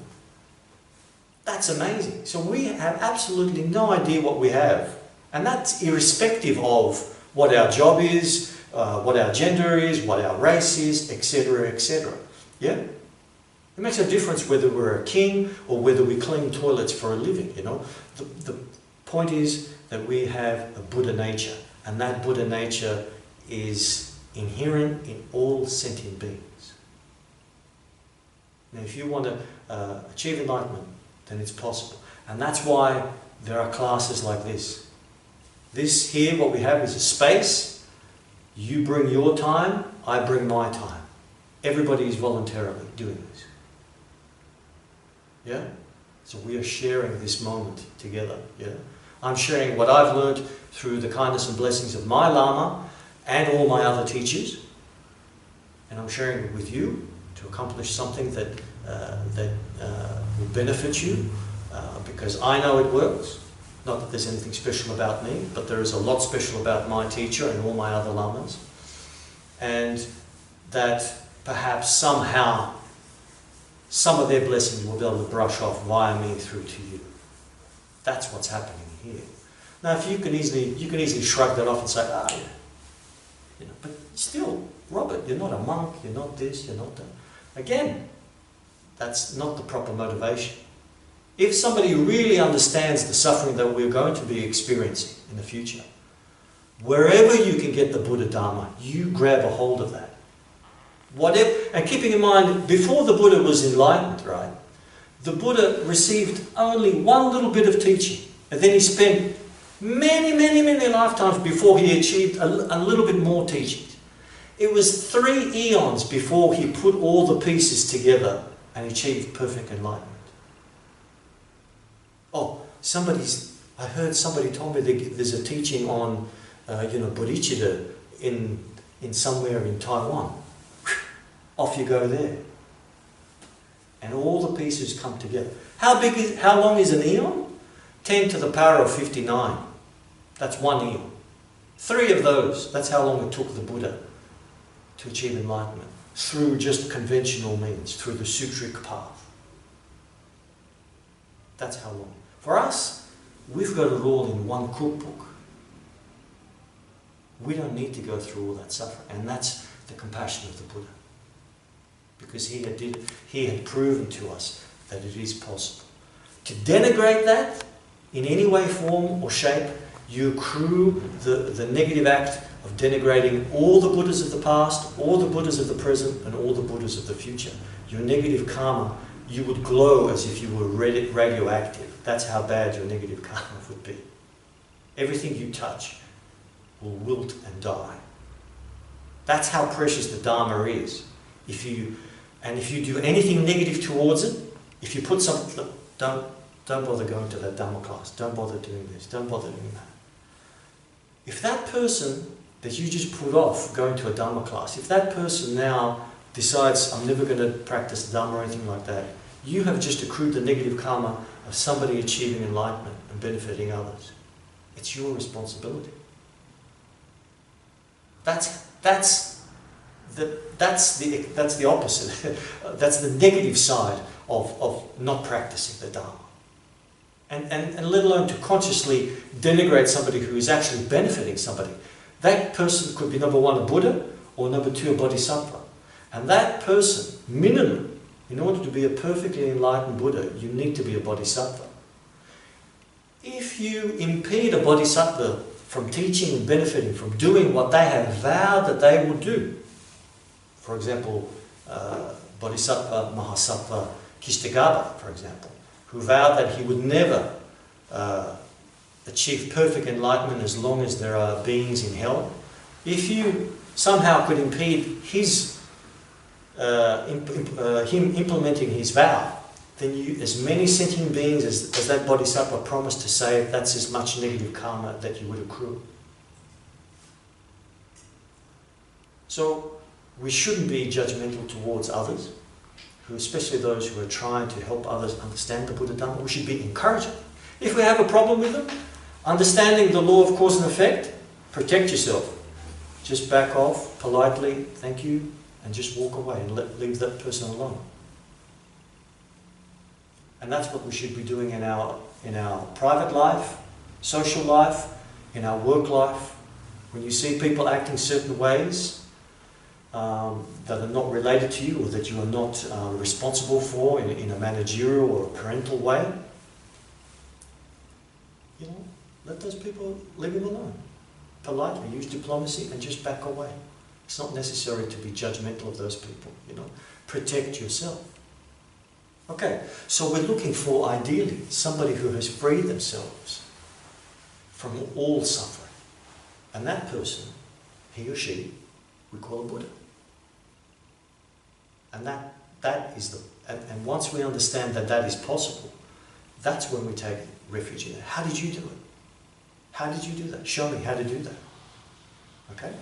That's amazing. So we have absolutely no idea what we have. And that's irrespective of what our job is, what our gender is, what our race is, etc., etc. Yeah? It makes no difference whether we're a king or whether we clean toilets for a living, you know. The point is that we have a Buddha nature, and that Buddha nature is inherent in all sentient beings. Now, if you want to achieve enlightenment, then it's possible. And that's why there are classes like this. This here, what we have is a space. You bring your time, I bring my time. Everybody is voluntarily doing this. Yeah? So we are sharing this moment together. Yeah? I'm sharing what I've learned through the kindness and blessings of my Lama and all my other teachers. And I'm sharing it with you to accomplish something that will benefit you because I know it works. Not that there's anything special about me, but there is a lot special about my teacher and all my other lamas. And that perhaps somehow some of their blessings will be able to brush off via me through to you. That's what's happening here. Now, if you can easily shrug that off and say, ah, yeah. You know, but still, Robert, you're not a monk, you're not this, you're not that. Again, that's not the proper motivation. If somebody really understands the suffering that we're going to be experiencing in the future, wherever you can get the Buddha Dharma, you grab a hold of that. Whatever, and keeping in mind, before the Buddha was enlightened, right, the Buddha received only one little bit of teaching, and then he spent many, many, many lifetimes before he achieved a little bit more teachings. It was 3 eons before he put all the pieces together and achieved perfect enlightenment. Oh, I heard somebody told me there's a teaching on, bodhicitta in somewhere in Taiwan. Off you go there. And all the pieces come together. How long is an eon? 10 to the power of 59. That's 1 eon. 3 of those, that's how long it took the Buddha to achieve enlightenment. Through just conventional means, through the sutric path. That's how long. For us, we've got it all in one cookbook. We don't need to go through all that suffering. And that's the compassion of the Buddha. Because he had proven to us that it is possible. To denigrate that in any way, form or shape, you accrue the negative act of denigrating all the Buddhas of the past, all the Buddhas of the present, and all the Buddhas of the future. Your negative karma, you would glow as if you were radioactive. That's how bad your negative karma would be. Everything you touch will wilt and die. That's how precious the Dharma is. If you do anything negative towards it, if you put something, don't bother going to that Dharma class, don't bother doing this, don't bother doing that. If that person that you just put off going to a Dharma class, if that person now decides, I'm never going to practice Dharma or anything like that, you have just accrued the negative karma of somebody achieving enlightenment and benefiting others. It's your responsibility. That's that's the opposite. That's the negative side of not practicing the Dharma. And let alone to consciously denigrate somebody who is actually benefiting somebody. That person could be number one, a Buddha, or number two, a Bodhisattva. And that person, minimum, in order to be a perfectly enlightened Buddha, you need to be a Bodhisattva. If you impede a Bodhisattva from teaching and benefiting, from doing what they have vowed that they will do, for example, Bodhisattva Mahasattva Kistagaba, for example, who vowed that he would never achieve perfect enlightenment as long as there are beings in hell. If you somehow could impede his, him implementing his vow, then you, as many sentient beings as that Bodhisattva promised to save, that's as much negative karma that you would accrue. So we shouldn't be judgmental towards others, especially those who are trying to help others understand the Buddha Dharma. We should be encouraging. If we have a problem with them, understanding the law of cause and effect, protect yourself. Just back off politely, thank you, and just walk away and leave that person alone. And that's what we should be doing in our private life, social life, in our work life. When you see people acting certain ways that are not related to you, or that you are not responsible for in a managerial or a parental way, you know, let those people, leave them alone. Politely, use diplomacy and just back away. It's not necessary to be judgmental of those people, you know. Protect yourself. Okay, so we're looking for, ideally, somebody who has freed themselves from all suffering. And that person, he or she, we call a Buddha. And that is the, and once we understand that that is possible, that's when we take refuge in it. How did you do it? How did you do that? Show me how to do that. Okay?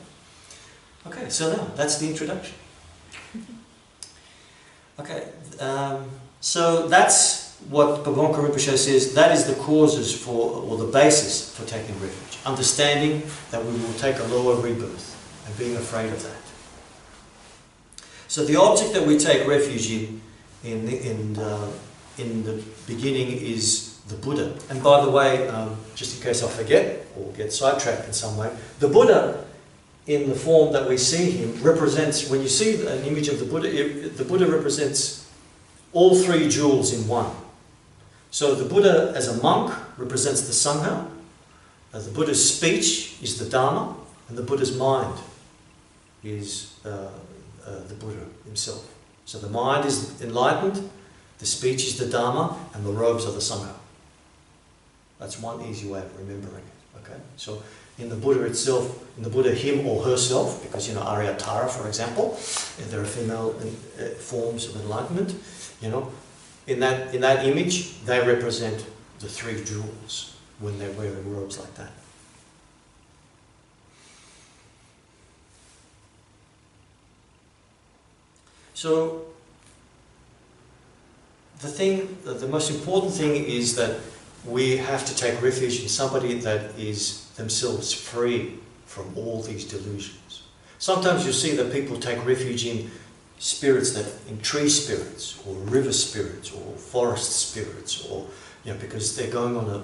Okay, so now, that's the introduction. Okay, so that's what Pabonka Rinpoche says, that is the causes for, or the basis for taking refuge. Understanding that we will take a lower rebirth and being afraid of that. So the object that we take refuge in the beginning is the Buddha. And by the way, just in case I forget or get sidetracked in some way, the Buddha, in the form that we see him, represents, when you see an image of the Buddha represents all three jewels in one. So the Buddha as a monk represents the Sangha, the Buddha's speech is the Dharma, and the Buddha's mind is the Buddha himself. So the mind is enlightened, the speech is the Dharma, and the robes are the Sangha. That's one easy way of remembering it. Okay? So in the Buddha itself, in the Buddha him or herself, because you know Aryatara, for example, if there are female forms of enlightenment, you know, in that image they represent the three jewels when they're wearing robes like that. So the most important thing is that we have to take refuge in somebody that is themselves free from all these delusions. Sometimes you see that people take refuge in spirits, in tree spirits, or river spirits, or forest spirits, or you know, because they're going on a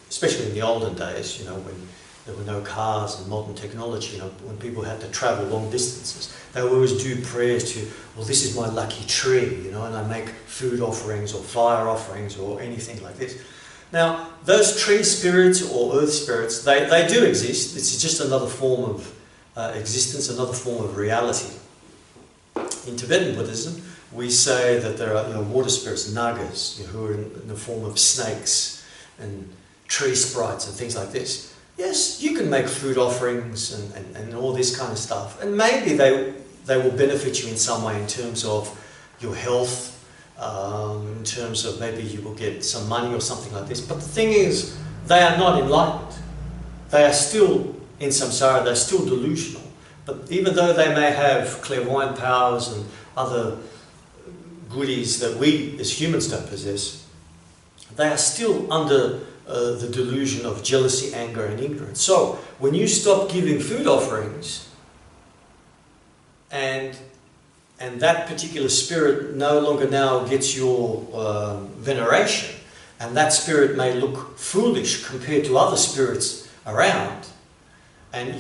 especially in the olden days, you know, when there were no cars and modern technology, you know, when people had to travel long distances, they would always do prayers to, well, this is my lucky tree, you know, and I make food offerings or fire offerings or anything like this. Now, those tree spirits or earth spirits, they do exist. It's just another form of existence, another form of reality. In Tibetan Buddhism, we say that there are, you know, water spirits, Nagas, you know, who are in the form of snakes and tree sprites and things like this. Yes, you can make food offerings and all this kind of stuff. And maybe they will benefit you in some way in terms of your health, in terms of maybe you will get some money or something like this. But the thing is, they are not enlightened. They are still in samsara, they're still delusional. But even though they may have clairvoyant powers and other goodies that we as humans don't possess, they are still under the delusion of jealousy, anger and ignorance. So when you stop giving food offerings, and that particular spirit no longer now gets your veneration, and that spirit may look foolish compared to other spirits around, and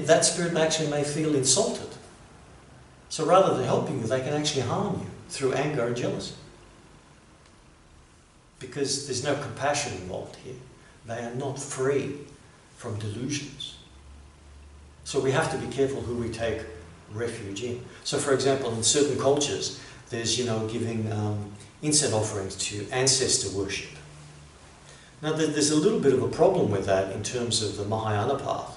that spirit actually may feel insulted. So rather than helping you, they can actually harm you through anger and jealousy. Because there's no compassion involved here. They are not free from delusions. So we have to be careful who we take refuge in. So for example, in certain cultures, there's, giving incense offerings to ancestor worship. Now there's a little bit of a problem with that in terms of the Mahayana path.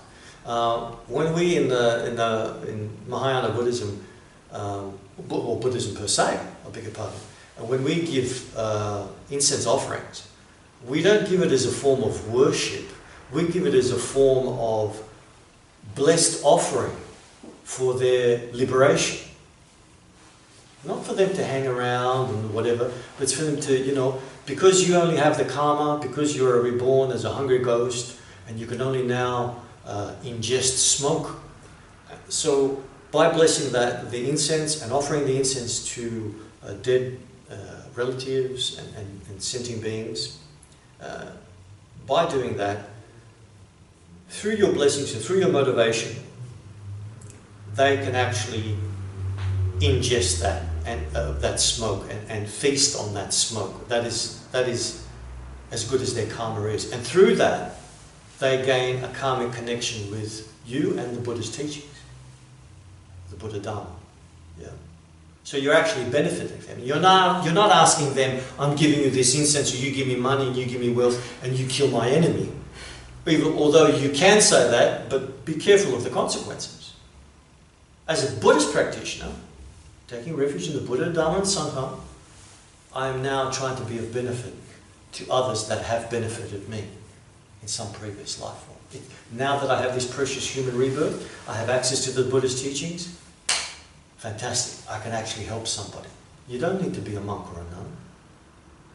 When we in Mahayana Buddhism, or Buddhism per se, I beg your pardon, when we give incense offerings, we don't give it as a form of worship. We give it as a form of blessed offering for their liberation. Not for them to hang around and whatever, but it's for them to, because you only have the karma, because you are reborn as a hungry ghost, and you can only now ingest smoke. So by blessing the incense and offering the incense to dead relatives and sentient beings, by doing that, through your blessings and through your motivation, they can actually ingest that and that smoke and feast on that smoke. That is as good as their karma is, and through that they gain a karmic connection with you and the Buddha's teachings, the Buddha Dharma. Yeah. So you're actually benefiting them. You're not asking them, I'm giving you this incense, or you give me money and you give me wealth and you kill my enemy. Although you can say that, but be careful of the consequences. As a Buddhist practitioner, taking refuge in the Buddha, Dharma and Sangha, I am now trying to be of benefit to others that have benefited me in some previous life form. Now that I have this precious human rebirth, I have access to the Buddhist teachings, fantastic, I can actually help somebody. You don't need to be a monk or a nun,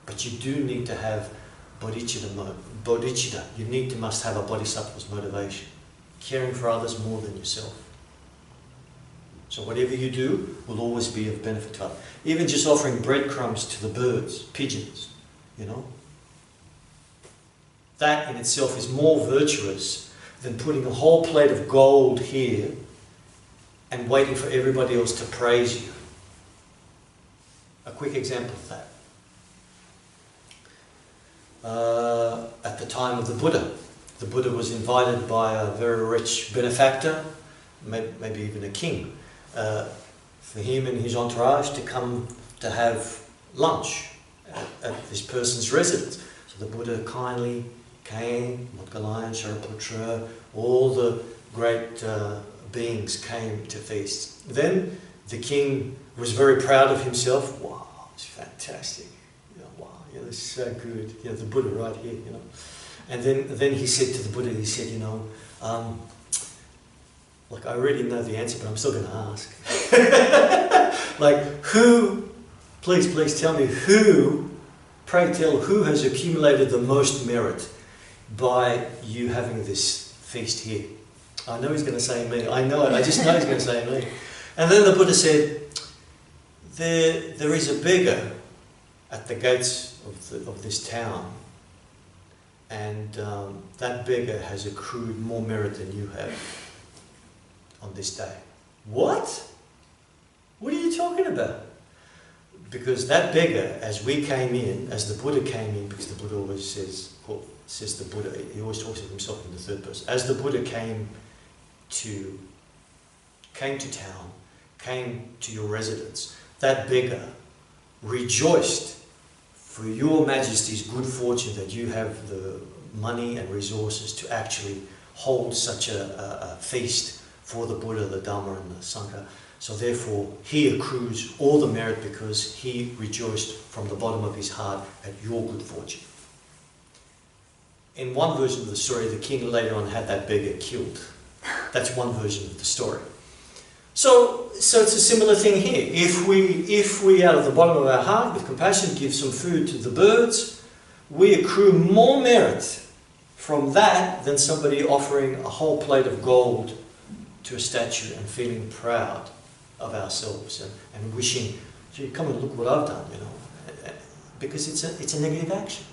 but you do need to have bodhicitta. You must have a bodhisattva's motivation, caring for others more than yourself. So whatever you do will always be of benefit to others. Even just offering breadcrumbs to the birds, pigeons, that in itself is more virtuous than putting a whole plate of gold here and waiting for everybody else to praise you. A quick example of that. At the time of the Buddha was invited by a very rich benefactor, maybe even a king, for him and his entourage to come to have lunch at this person's residence. So the Buddha kindly came, Moggalayan, Shariputra, all the great beings came to feast. Then the king was very proud of himself. Wow, it's fantastic. Wow, this is so good. The Buddha right here, And then he said to the Buddha, he said, I already know the answer, but I'm still going to ask. Please tell me pray tell, who has accumulated the most merit by you having this feast here? I know he's going to say me. I know it. I just know he's going to say me. And then the Buddha said, there is a beggar at the gates of this town, and that beggar has accrued more merit than you have on this day. What? What are you talking about? Because that beggar, as we came in, as the Buddha came in, because the Buddha always says the Buddha, he always talks of himself in the third person. As the Buddha came to town, came to your residence, that beggar rejoiced for your Majesty's good fortune that you have the money and resources to actually hold such a feast for the Buddha, the Dharma and the Sangha. So therefore, he accrues all the merit because he rejoiced from the bottom of his heart at your good fortune. In one version of the story, the king later on had that beggar killed. That's one version of the story. So it's a similar thing here. If we out of the bottom of our heart, with compassion, give some food to the birds, we accrue more merit from that than somebody offering a whole plate of gold to a statue and feeling proud of ourselves and wishing, gee, come and look what I've done, you know, because it's a negative action.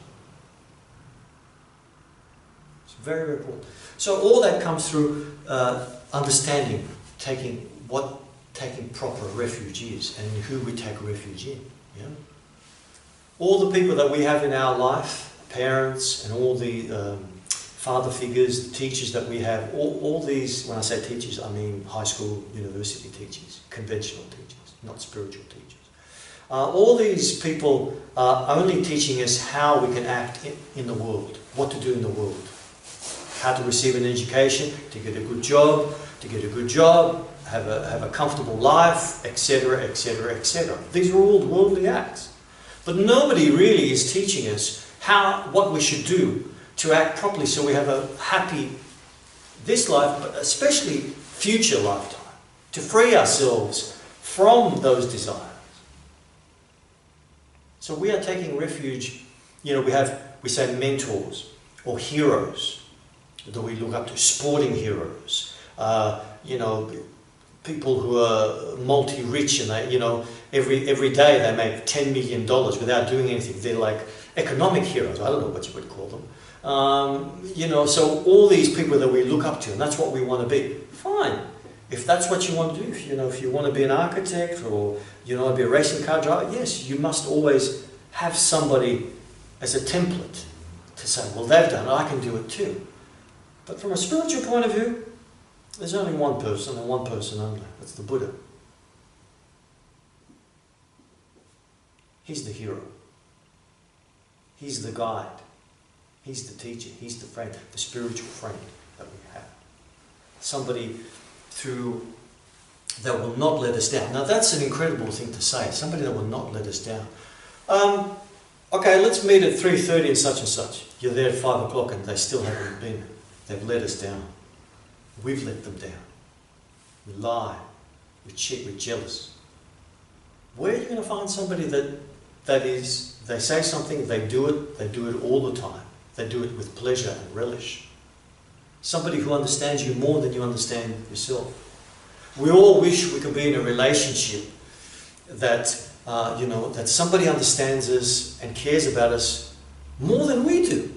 It's very, very important. So all that comes through understanding, taking proper refuge is and in who we take refuge in. Yeah? All the people that we have in our life, parents and all the father figures, the teachers that we have, all these, when I say teachers, I mean high school, university teachers, conventional teachers, not spiritual teachers. All these people are only teaching us how we can act in the world, what to do in the world, how to receive an education, to get a good job, have a comfortable life, etc., etc., etc. These are all worldly acts. But nobody really is teaching us what we should do to act properly so we have a happy, this life, but especially future lifetime, to free ourselves from those desires. So we are taking refuge, we say mentors or heroes that we look up to, sporting heroes, people who are multi-rich and they, every day they make $10 million without doing anything. They're like economic heroes. I don't know what you would call them. So all these people that we look up to, and that's what we want to be. Fine. If that's what you want to do, if you want to be an architect or you want to be a racing car driver, yes, you must always have somebody as a template to say, well, they've done it, I can do it too. But from a spiritual point of view, there's only one person and one person only. That's the Buddha. He's the hero. He's the guide. He's the teacher. He's the friend, the spiritual friend that we have. Somebody that will not let us down. Now that's an incredible thing to say. Somebody that will not let us down. Okay, let's meet at 3:30 and such and such. You're there at 5 o'clock and they still haven't been. They've let us down. We've let them down. We lie. We cheat. We're jealous. Where are you going to find somebody that is, they say something, they do it all the time. They do it with pleasure and relish. Somebody who understands you more than you understand yourself. We all wish we could be in a relationship that, that somebody understands us and cares about us more than we do.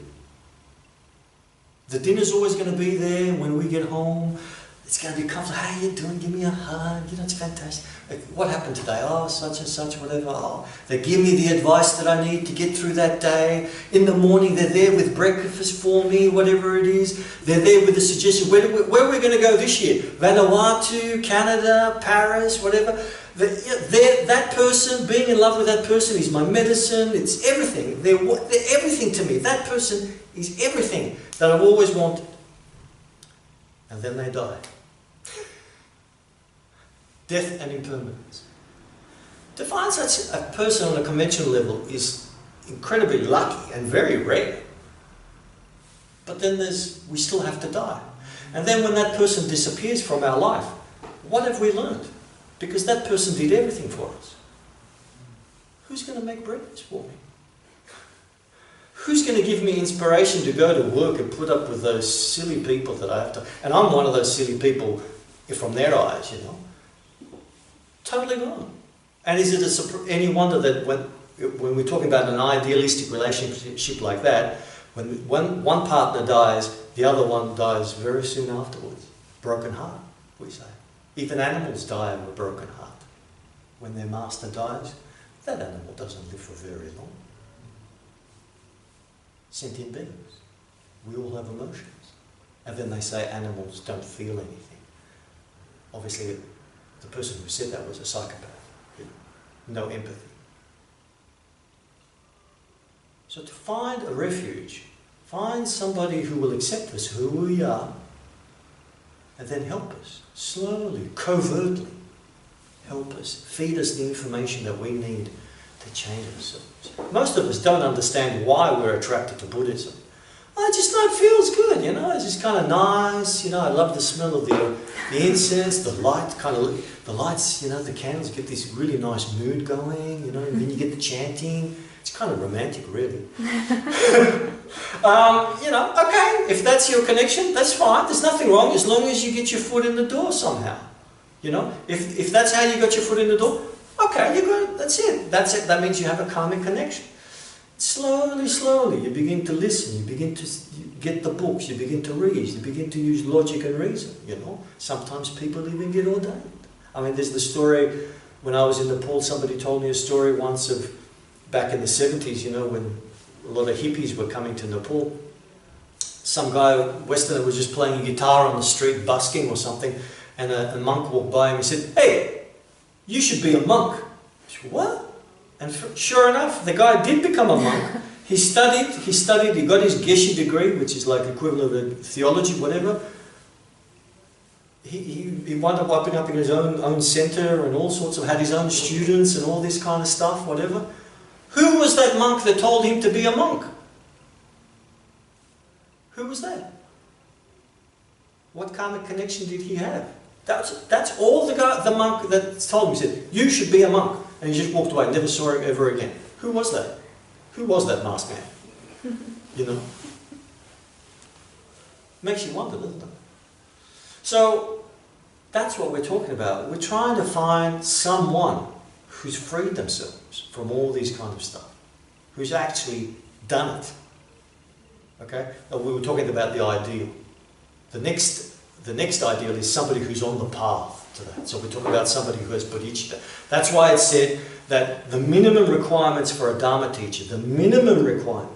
The dinner's always going to be there when we get home. It's going to be comfortable. How are you doing? Give me a hug. It's fantastic. Like, what happened today? Oh, such and such, whatever. Oh, they give me the advice that I need to get through that day. In the morning, they're there with breakfast for me, whatever it is. They're there with a suggestion. Where are we going to go this year? Vanuatu, Canada, Paris, whatever. That person, being in love with that person is my medicine. It's everything. They're everything to me. That person is everything that I've always wanted. And then they die. Death and impermanence. To find such a person on a conventional level is incredibly lucky and very rare. But then we still have to die. And then when that person disappears from our life, what have we learned? Because that person did everything for us. Who's going to make breakfast for me? Who's going to give me inspiration to go to work and put up with those silly people that I have to... And I'm one of those silly people from their eyes, Totally gone. And is it any wonder that when we're talking about an idealistic relationship like that, when one partner dies, the other one dies very soon afterwards. Broken heart, we say. Even animals die of a broken heart. When their master dies, that animal doesn't live for very long. Sentient beings. We all have emotions. And then they say animals don't feel anything. Obviously, the person who said that was a psychopath. No empathy. So to find a refuge, find somebody who will accept us, who we are, and then help us, slowly, covertly, help us, feed us the information that we need to change ourselves. Most of us don't understand why we're attracted to Buddhism. I just know it feels good, it's just kind of nice, I love the smell of the incense, the light, the lights, the candles get this really nice mood going, and then you get the chanting. It's kind of romantic, really. Okay, if that's your connection, that's fine, there's nothing wrong, as long as you get your foot in the door somehow. You know, if that's how you got your foot in the door, okay, you got it. That's it. That's it. That means you have a karmic connection. Slowly, slowly, you begin to listen. You begin to get the books. You begin to read. You begin to use logic and reason. You know, sometimes people even get ordained. I mean, there's the story when I was in Nepal. Somebody told me a story once of back in the 70s. You know, when a lot of hippies were coming to Nepal. Some guy, Westerner, was just playing a guitar on the street, busking or something, and a monk walked by him and said, "Hey, you should be a monk." I said, "What?" And sure enough, the guy did become a monk. He studied, he got his Geshe degree, which is like equivalent of theology, whatever. He wound up opening up in his own center and all sorts of, had his own students and all this kind of stuff, whatever. Who was that monk that told him to be a monk? Who was that? What karmic connection did he have? That's all the monk that told him. He said, "You should be a monk." And he just walked away, never saw him ever again. Who was that? Who was that masked man? You know? Makes you wonder, doesn't it? So, that's what we're talking about. We're trying to find someone who's freed themselves from all these kind of stuff. Who's actually done it. Okay? And we were talking about the ideal. The next ideal is somebody who's on the path to that. So we're talking about somebody who has bodhicitta. That's why it's said that the minimum requirements for a Dharma teacher, the minimum requirement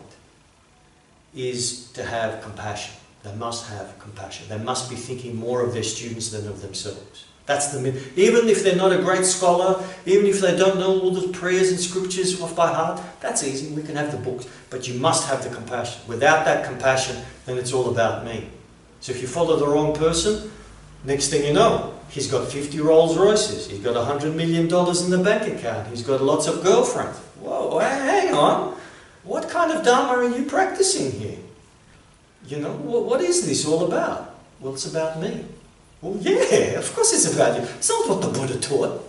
is to have compassion. They must have compassion. They must be thinking more of their students than of themselves. That's the minimum. Even if they're not a great scholar, even if they don't know all the prayers and scriptures off by heart, that's easy. We can have the books. But you must have the compassion. Without that compassion, then it's all about me. So if you follow the wrong person, next thing you know, he's got 50 Rolls Royces, he's got $100 million in the bank account, he's got lots of girlfriends. Whoa, hang on. What kind of Dharma are you practicing here? You know, what is this all about? Well, it's about me. Well, yeah, of course it's about you. It's not what the Buddha taught.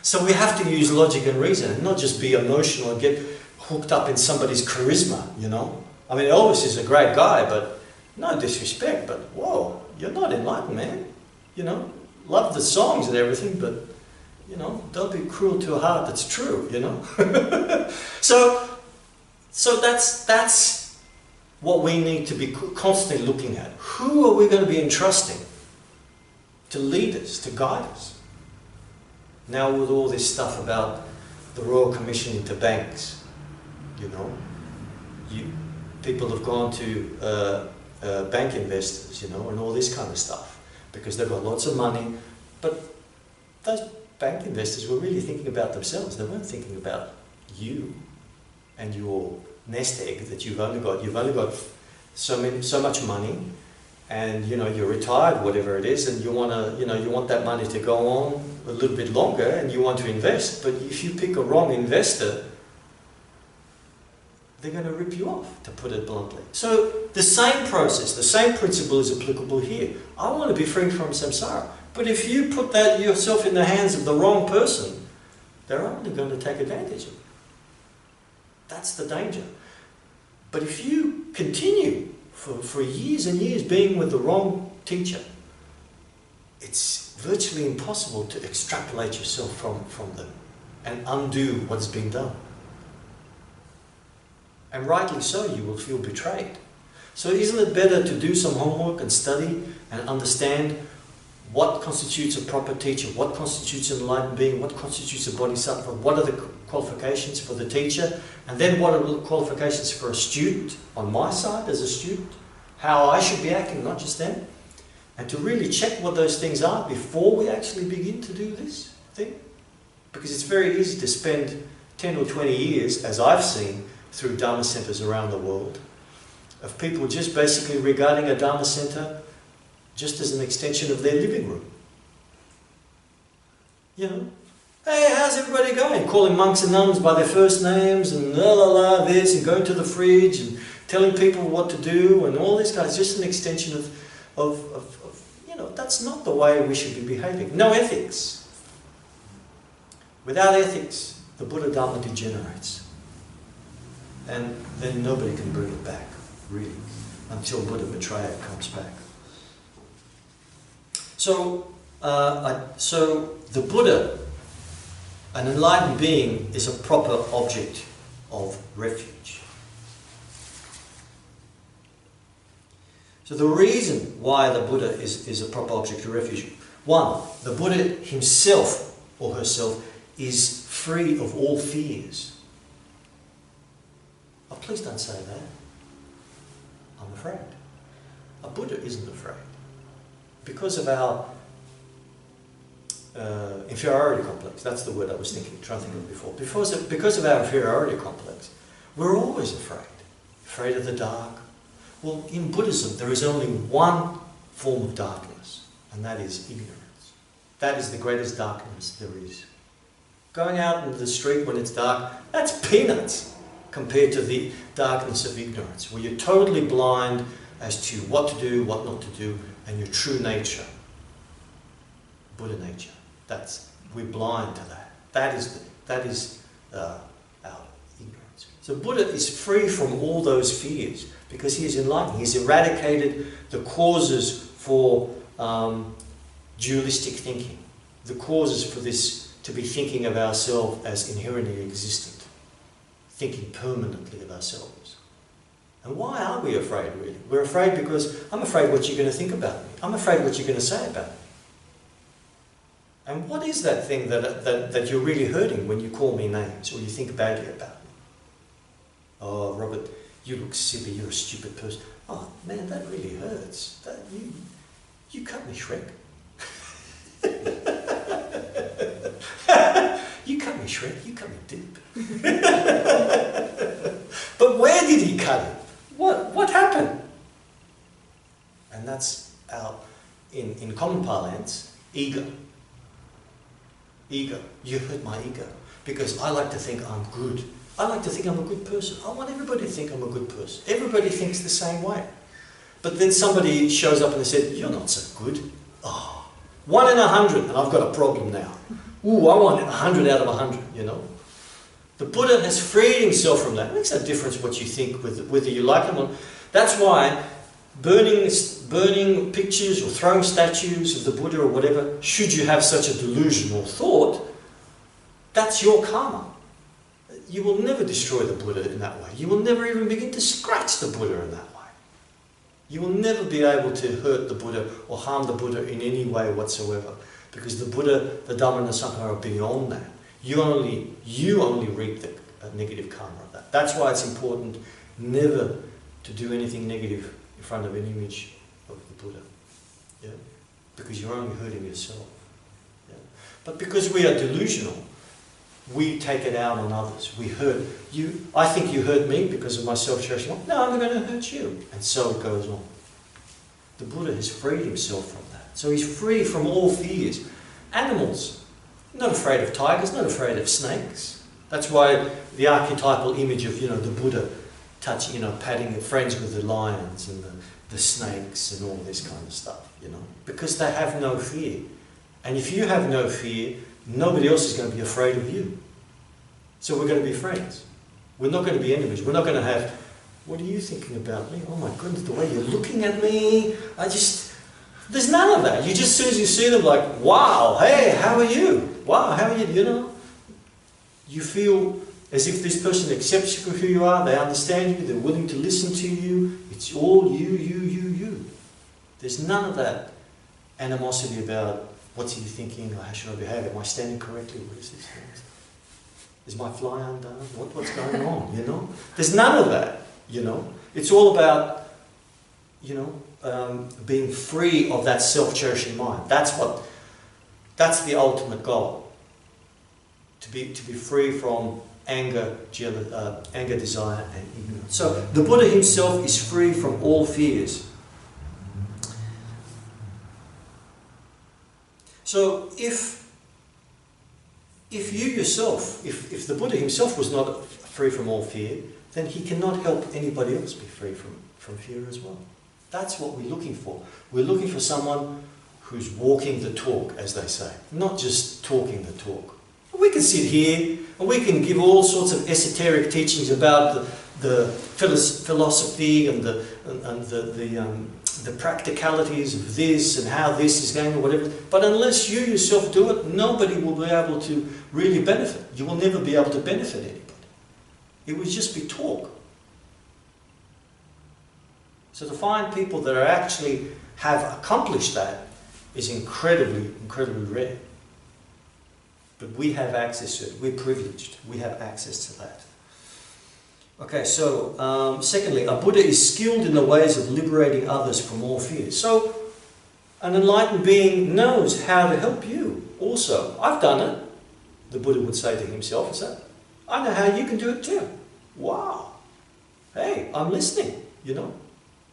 So we have to use logic and reason and not just be emotional and get hooked up in somebody's charisma, you know. I mean, Elvis is a great guy, but no disrespect, but whoa, you're not enlightened, man. You know, love the songs and everything, but, you know, don't be cruel to a heart that's true, you know. So that's what we need to be constantly looking at. Who are we going to be entrusting to lead us, to guide us? Now with all this stuff about the Royal Commission into banks, you know, people have gone to bank investors, you know, and all this kind of stuff, because they've got lots of money, but those bank investors were really thinking about themselves. They weren't thinking about you and your nest egg that you've only got so much money, and you know you're retired, whatever it is, and you want that money to go on a little bit longer, and you want to invest. But if you pick a wrong investor, they're going to rip you off, to put it bluntly. So the same process, the same principle is applicable here. I want to be free from samsara. But if you put that yourself in the hands of the wrong person, they're only going to take advantage of it. That's the danger. But if you continue for years and years being with the wrong teacher, it's virtually impossible to extrapolate yourself from them and undo what's been done. And rightly so, you will feel betrayed. So isn't it better to do some homework and study and understand what constitutes a proper teacher, what constitutes an enlightened being, what constitutes a bodhisattva, what are the qualifications for the teacher, and then what are the qualifications for a student, on my side as a student, how I should be acting, not just them, and to really check what those things are before we actually begin to do this thing. Because it's very easy to spend 10 or 20 years, as I've seen, through Dharma centers around the world, of people just basically regarding a Dharma center just as an extension of their living room. You know, hey, how's everybody going? Calling monks and nuns by their first names and this and going to the fridge and telling people what to do and all this kind of, just an extension of you know, that's not the way we should be behaving. No ethics. Without ethics, the Buddha Dharma degenerates. And then nobody can bring it back, really, until Buddha Maitreya comes back. So, So the Buddha, an enlightened being, is a proper object of refuge. So the reason why the Buddha is a proper object of refuge, one, the Buddha himself or herself is free of all fears. Oh, please don't say that. I'm afraid. A Buddha isn't afraid. Because of our inferiority complex, that's the word I was trying to think of before. Because of our inferiority complex, we're always afraid. Afraid of the dark. Well, in Buddhism, there is only one form of darkness, and that is ignorance. That is the greatest darkness there is. Going out into the street when it's dark, that's peanuts compared to the darkness of ignorance, where you're totally blind as to what to do, what not to do, and your true nature, Buddha nature. We're blind to that. That is our ignorance. So Buddha is free from all those fears because he is enlightened. He's eradicated the causes for dualistic thinking, the causes for this to be thinking of ourselves as inherently existent, thinking permanently of ourselves. And why are we afraid, really? We're afraid because I'm afraid what you're going to think about me. I'm afraid what you're going to say about me. And what is that thing that you're really hurting when you call me names or you think badly about me? Oh, Robert, you look silly, you're a stupid person. Oh, man, that really hurts. You cut me, Shrug. You cut me, Shrug, you cut me deep. But where did he cut it? What happened? And that's our, in common parlance, ego. Ego. You hurt my ego. Because I like to think I'm good. I like to think I'm a good person. I want everybody to think I'm a good person. Everybody thinks the same way. But then somebody shows up and they said, you're not so good. Oh, 1 in 100, and I've got a problem now. Ooh, I want 100 out of 100, you know. The Buddha has freed himself from that. It makes no difference what you think, whether you like them or not. That's why burning pictures or throwing statues of the Buddha or whatever, should you have such a delusional thought, that's your karma. You will never destroy the Buddha in that way. You will never even begin to scratch the Buddha in that way. You will never be able to hurt the Buddha or harm the Buddha in any way whatsoever. Because the Buddha, the Dharma and the Sangha are beyond that. You only reap the negative karma of that. That's why it's important never to do anything negative in front of an image of the Buddha. Yeah? Because you're only hurting yourself. Yeah? But because we are delusional, we take it out on others. We hurt you. I think you hurt me because of my self-cherishing. No, I'm going to hurt you. And so it goes on. The Buddha has freed himself from that. So he's free from all fears. Animals, not afraid of tigers, not afraid of snakes. That's why the archetypal image of, the Buddha touching, patting friends with the lions and the snakes and all this kind of stuff, because they have no fear. And if you have no fear, nobody else is going to be afraid of you. So we're going to be friends. We're not going to be enemies. We're not going to have, what are you thinking about me? Oh my goodness, the way you're looking at me. There's none of that. You just, as soon as you see them, like, wow, hey, how are you? Wow, how are you? You feel as if this person accepts you for who you are, they understand you, they're willing to listen to you. It's all you. There's none of that animosity about what's he thinking, or how should I behave? Am I standing correctly? What is this? Is my fly undone? What's going on? There's none of that. It's all about, being free of that self-cherishing mind. That's the ultimate goal. To be free from anger, desire, and ignorance. So the Buddha himself is free from all fears. So if you yourself, if the Buddha himself was not free from all fear, then he cannot help anybody else be free from fear as well. That's what we're looking for. We're looking for someone who's walking the talk, as they say, not just talking the talk. We can sit here and we can give all sorts of esoteric teachings about the philosophy and the the practicalities of this and how this is going or whatever. But unless you yourself do it, nobody will be able to really benefit. You will never be able to benefit anybody. It would just be talk. So to find people that are actually have accomplished that is incredibly, incredibly rare. But we have access to it. We're privileged. We have access to that. Okay, so secondly, a Buddha is skilled in the ways of liberating others from all fears. So an enlightened being knows how to help you also. I've done it, the Buddha would say to himself, is that, I know how you can do it too. Wow. Hey, I'm listening, you know.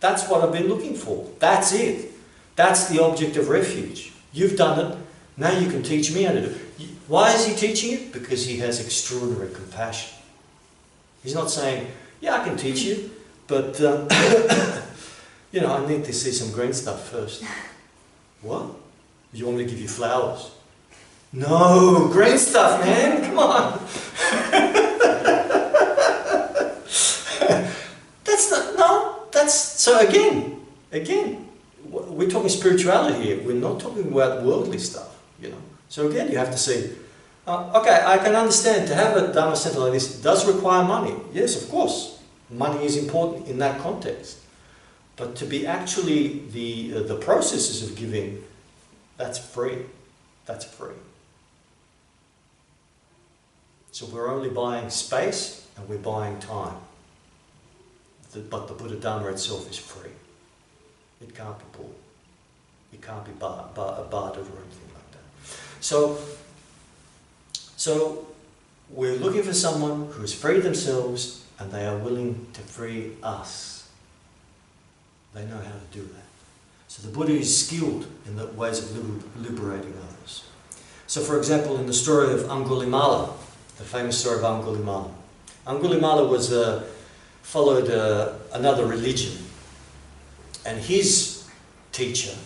That's what I've been looking for. That's it. That's the object of refuge. You've done it, now you can teach me how to do it. Why is he teaching it? Because he has extraordinary compassion. He's not saying, yeah, I can teach you, but, you know, I need to see some green stuff first. What? You want me to give you flowers? No, green stuff, man, come on. So again, we're talking spirituality here. We're not talking about worldly stuff, you know. So again, you have to see, okay, I can understand to have a Dharma center like this does require money. Yes, of course. Money is important in that context. But to be actually the processes of giving, that's free. That's free. So we're only buying space and we're buying time. But the Buddha Dharma itself is free. It can't be bought. It can't be bartered or anything like that. So we're looking for someone who has freed themselves and they are willing to free us. They know how to do that. So the Buddha is skilled in the ways of liberating others. So for example, in the story of Angulimala, the famous story of Angulimala. Angulimala was followed another religion, and his teacher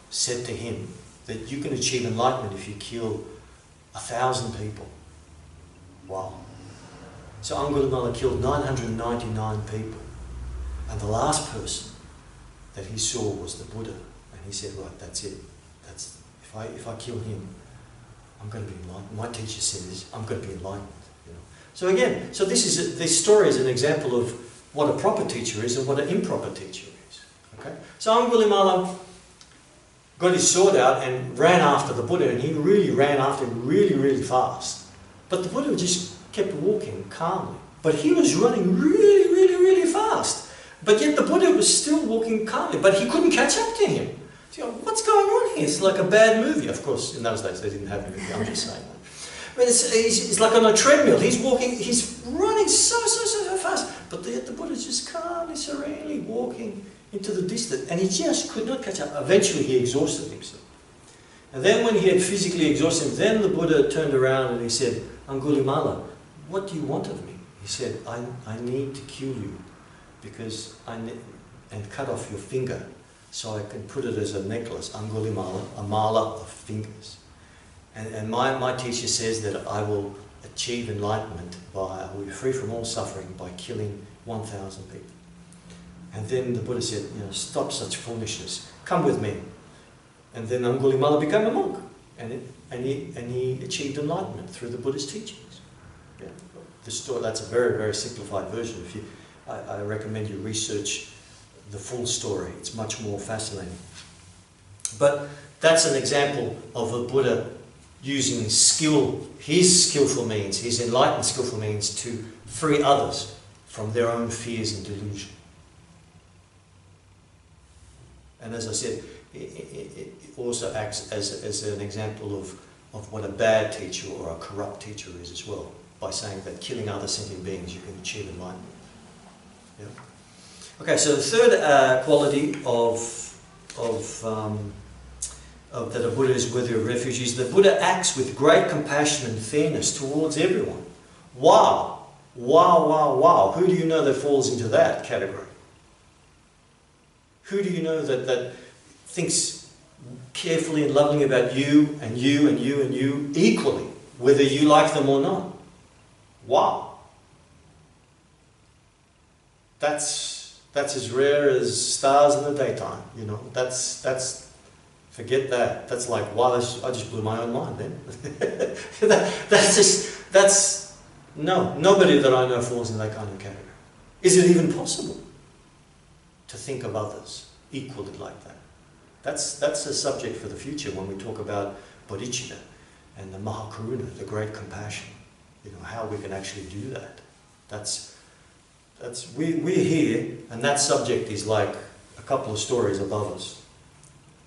said to him that you can achieve enlightenment if you kill 1,000 people. Wow. So Angulimala killed 999 people, and the last person that he saw was the Buddha, and he said, right, that's it. That's if I kill him, I'm going to be enlightened. My teacher said this, I'm going to be enlightened. You know. So again, this story is an example of what a proper teacher is and what an improper teacher is. Okay? So Angulimala got his sword out and ran after the Buddha, and he really ran after him really, really fast. But the Buddha just kept walking calmly. But he was running really, really, really fast. But yet the Buddha was still walking calmly, but he couldn't catch up to him. So, what's going on here? It's like a bad movie. Of course, in those days they didn't have movies, I'm just saying that. But it's like on a treadmill. He's walking, he's running so fast. But the Buddha's just calmly, serenely walking into the distance. And he just could not catch up. Eventually he exhausted himself. And then when he had physically exhausted him, then the Buddha turned around and he said, Angulimala, what do you want of me? He said, I need to kill you because and cut off your finger so I can put it as a necklace, Angulimala, a mala of fingers. And my teacher says that I will achieve enlightenment I will be free from all suffering by killing 1,000 people. And then the Buddha said, you know, stop such foolishness, come with me. And then Angulimala became a monk, and he achieved enlightenment through the Buddha's teachings. Yeah. The story, that's a very, very simplified version. I recommend you research the full story. It's much more fascinating. But that's an example of a Buddha using his skillful means, his enlightened skillful means to free others from their own fears and delusion. And as I said, it also acts as an example of what a bad teacher or a corrupt teacher is as well, by saying that killing other sentient beings you can achieve enlightenment. Yeah. Okay, so the third quality that a Buddha is worthy of refuge is the Buddha acts with great compassion and fairness towards everyone. Wow! Wow, wow, wow. Who do you know that falls into that category? Who do you know that thinks carefully and lovingly about you and you and you and you equally, whether you like them or not? Wow! That's That's as rare as stars in the daytime, you know. Forget that. That's like, wow, I just blew my own mind then. No, nobody that I know falls in that kind of category. Is it even possible to think of others equally like that? That's a subject for the future when we talk about bodhicitta and the mahakaruna, the great compassion. You know, how we can actually do that. We're here, and that subject is like a couple of stories above us.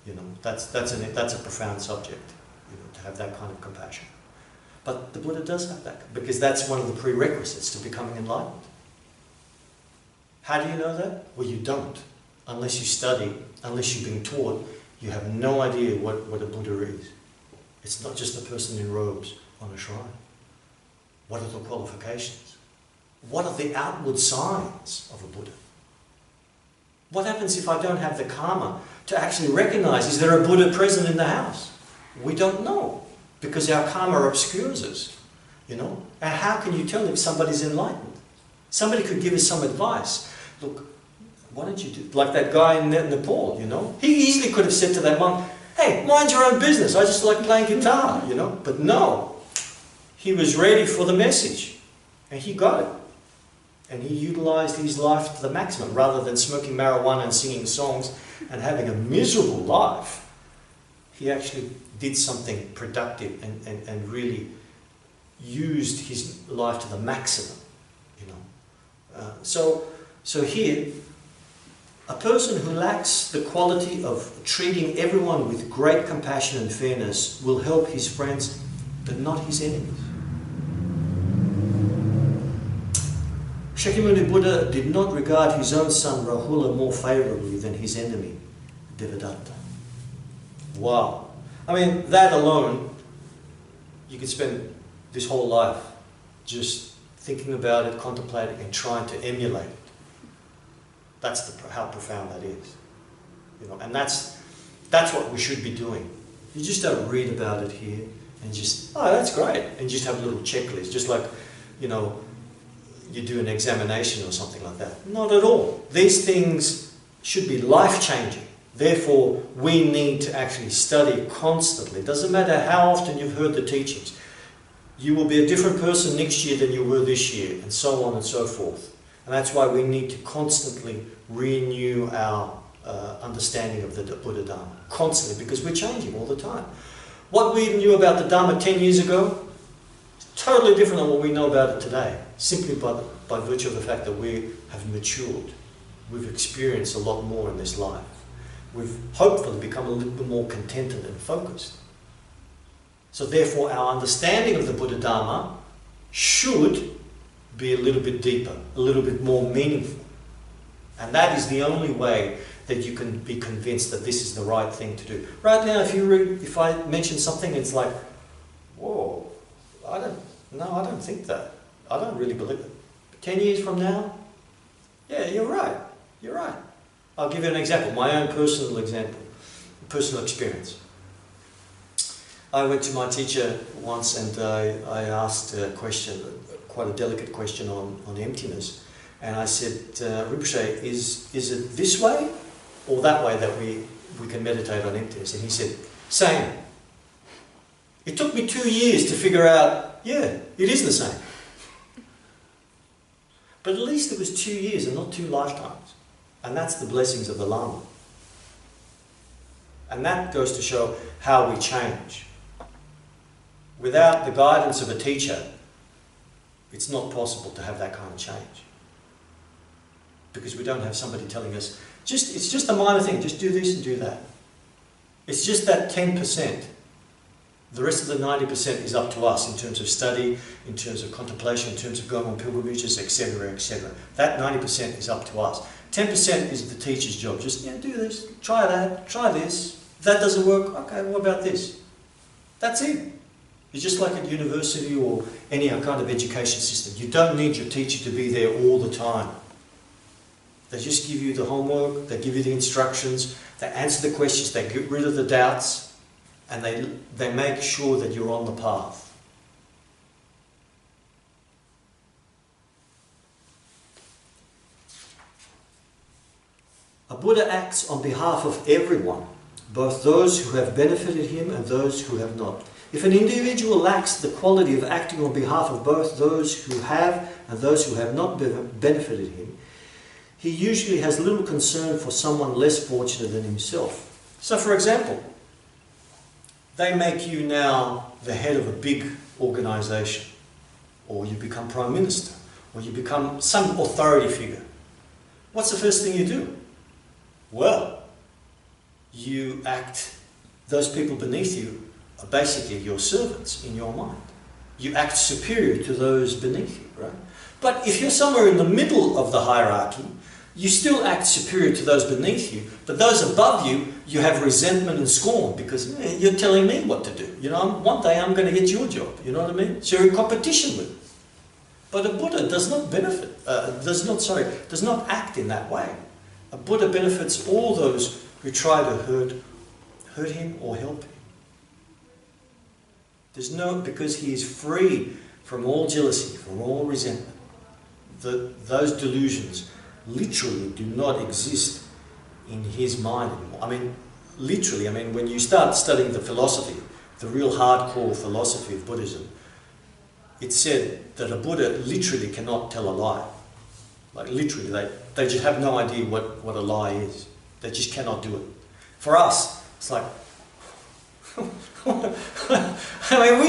You know, that's a profound subject, you know, to have that kind of compassion. But the Buddha does have that, because that's one of the prerequisites to becoming enlightened. How do you know that? Well, you don't. Unless you study, unless you've been taught, you have no idea what a Buddha is. It's not just a person in robes on a shrine. What are the qualifications? What are the outward signs of a Buddha? What happens if I don't have the karma to actually recognize, is there a Buddha present in the house? We don't know, because our karma obscures us, you know. And how can you tell if somebody's enlightened? Somebody could give us some advice. Look, why don't you do, like that guy in Nepal, you know. He easily could have said to that monk, hey, mind your own business, I just like playing guitar, you know. But no, he was ready for the message, and he got it. And he utilized his life to the maximum, rather than smoking marijuana and singing songs and having a miserable life. He actually did something productive and really used his life to the maximum, you know. So here, a person who lacks the quality of treating everyone with great compassion and fairness will help his friends, but not his enemies. Shakyamuni Buddha did not regard his own son Rahula more favourably than his enemy, Devadatta. Wow. I mean, that alone, you could spend this whole life just thinking about it, contemplating and trying to emulate it. That's how profound that is. You know, and that's what we should be doing. You just don't read about it here and just, oh, that's great, and just have a little checklist, just like, you know, you do an examination or something like that. Not at all. These things should be life-changing. Therefore, we need to actually study constantly. It doesn't matter how often you've heard the teachings. You will be a different person next year than you were this year, and so on and so forth. And that's why we need to constantly renew our understanding of the Buddha Dharma. Constantly, because we're changing all the time. What we knew about the Dharma 10 years ago is totally different than what we know about it today. Simply by virtue of the fact that we have matured. We've experienced a lot more in this life. We've hopefully become a little bit more contented and focused. So therefore our understanding of the Buddha Dharma should be a little bit deeper, a little bit more meaningful. And that is the only way that you can be convinced that this is the right thing to do. Right now, if I mention something, it's like, whoa, I don't think that. I don't really believe it. 10 years from now, yeah, you're right. You're right. I'll give you an example, my own personal example, personal experience. I went to my teacher once and I asked a question, quite a delicate question on emptiness. And I said, Rinpoche, is it this way or that way that we can meditate on emptiness? And he said, same. It took me 2 years to figure out, yeah, it is the same. But at least it was 2 years and not 2 lifetimes. And that's the blessings of the Lama. And that goes to show how we change. Without the guidance of a teacher, it's not possible to have that kind of change. Because we don't have somebody telling us, it's just a minor thing, just do this and do that. It's just that 10%. The rest of the 90% is up to us in terms of study, in terms of contemplation, in terms of going on pilgrimages, etc., etc. That 90% is up to us. 10% is the teacher's job. Just, yeah, do this, try that, try this. If that doesn't work, okay, what about this? That's it. It's just like at university or any kind of education system. You don't need your teacher to be there all the time. They just give you the homework, they give you the instructions, they answer the questions, they get rid of the doubts, and they make sure that you're on the path. Buddha acts on behalf of everyone, both those who have benefited him and those who have not. If an individual lacks the quality of acting on behalf of both those who have and those who have not benefited him, he usually has little concern for someone less fortunate than himself. So, for example, they make you now the head of a big organization, or you become prime minister, or you become some authority figure. What's the first thing you do? Well, you act, those people beneath you are basically your servants in your mind. You act superior to those beneath you, right? But if you're somewhere in the middle of the hierarchy, you still act superior to those beneath you, but those above you, you have resentment and scorn because you're telling me what to do. You know, one day I'm going to get your job. You know what I mean? So you're in competition with them. But a Buddha does not does not act in that way. A Buddha benefits all those who try to hurt him or help him. Because he is free from all jealousy, from all resentment. Those delusions literally do not exist in his mind anymore. I mean, literally, when you start studying the philosophy, the real hardcore philosophy of Buddhism, it's said that a Buddha literally cannot tell a lie. Like literally, they just have no idea what a lie is. They just cannot do it. For us, it's like, we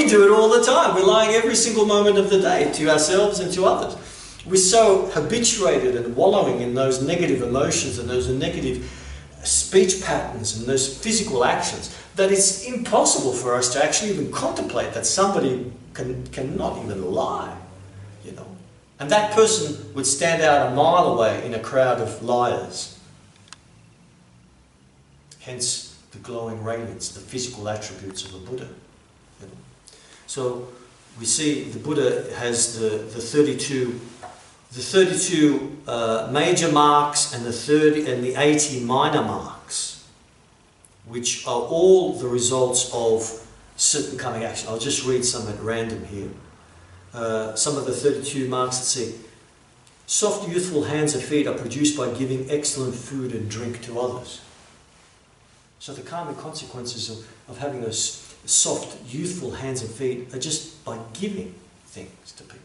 do it all the time. We're lying every single moment of the day to ourselves and to others. We're so habituated and wallowing in those negative emotions and those negative speech patterns and those physical actions that it's impossible for us to actually even contemplate that somebody cannot even lie, you know. And that person would stand out a mile away in a crowd of liars. Hence the glowing radiance, the physical attributes of a Buddha. You know? So we see the Buddha has the 32 major marks and the 80 minor marks, which are all the results of certain karmic action. I'll just read some at random here. Some of the 32 marks, let's see. Soft, youthful hands and feet are produced by giving excellent food and drink to others. So the karmic consequences of having those soft, youthful hands and feet are just by giving things to people.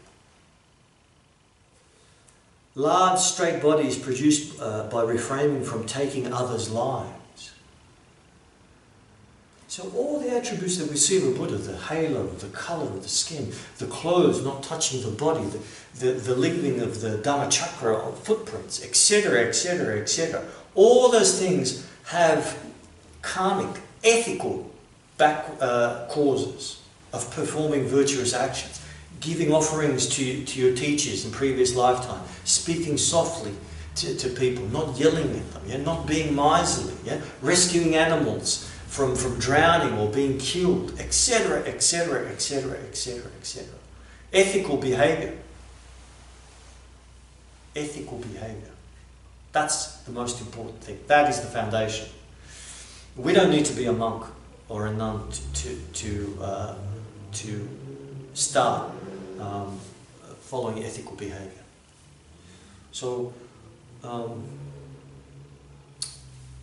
Large, straight bodies produced by refraining from taking others' lives. So all the attributes that we see of a Buddha, the halo, the colour of the skin, the clothes not touching the body, the leaving of the Dharma chakra footprints, etc., etc., etc. All those things have karmic, ethical causes of performing virtuous actions. Giving offerings to your teachers in previous lifetime, speaking softly to people, not yelling at them, yeah? Not being miserly, yeah? Rescuing animals from drowning or being killed, etc., etc., etc., etc., etc. Ethical behavior. Ethical behavior. That's the most important thing. That is the foundation. We don't need to be a monk or a nun to start following ethical behavior. So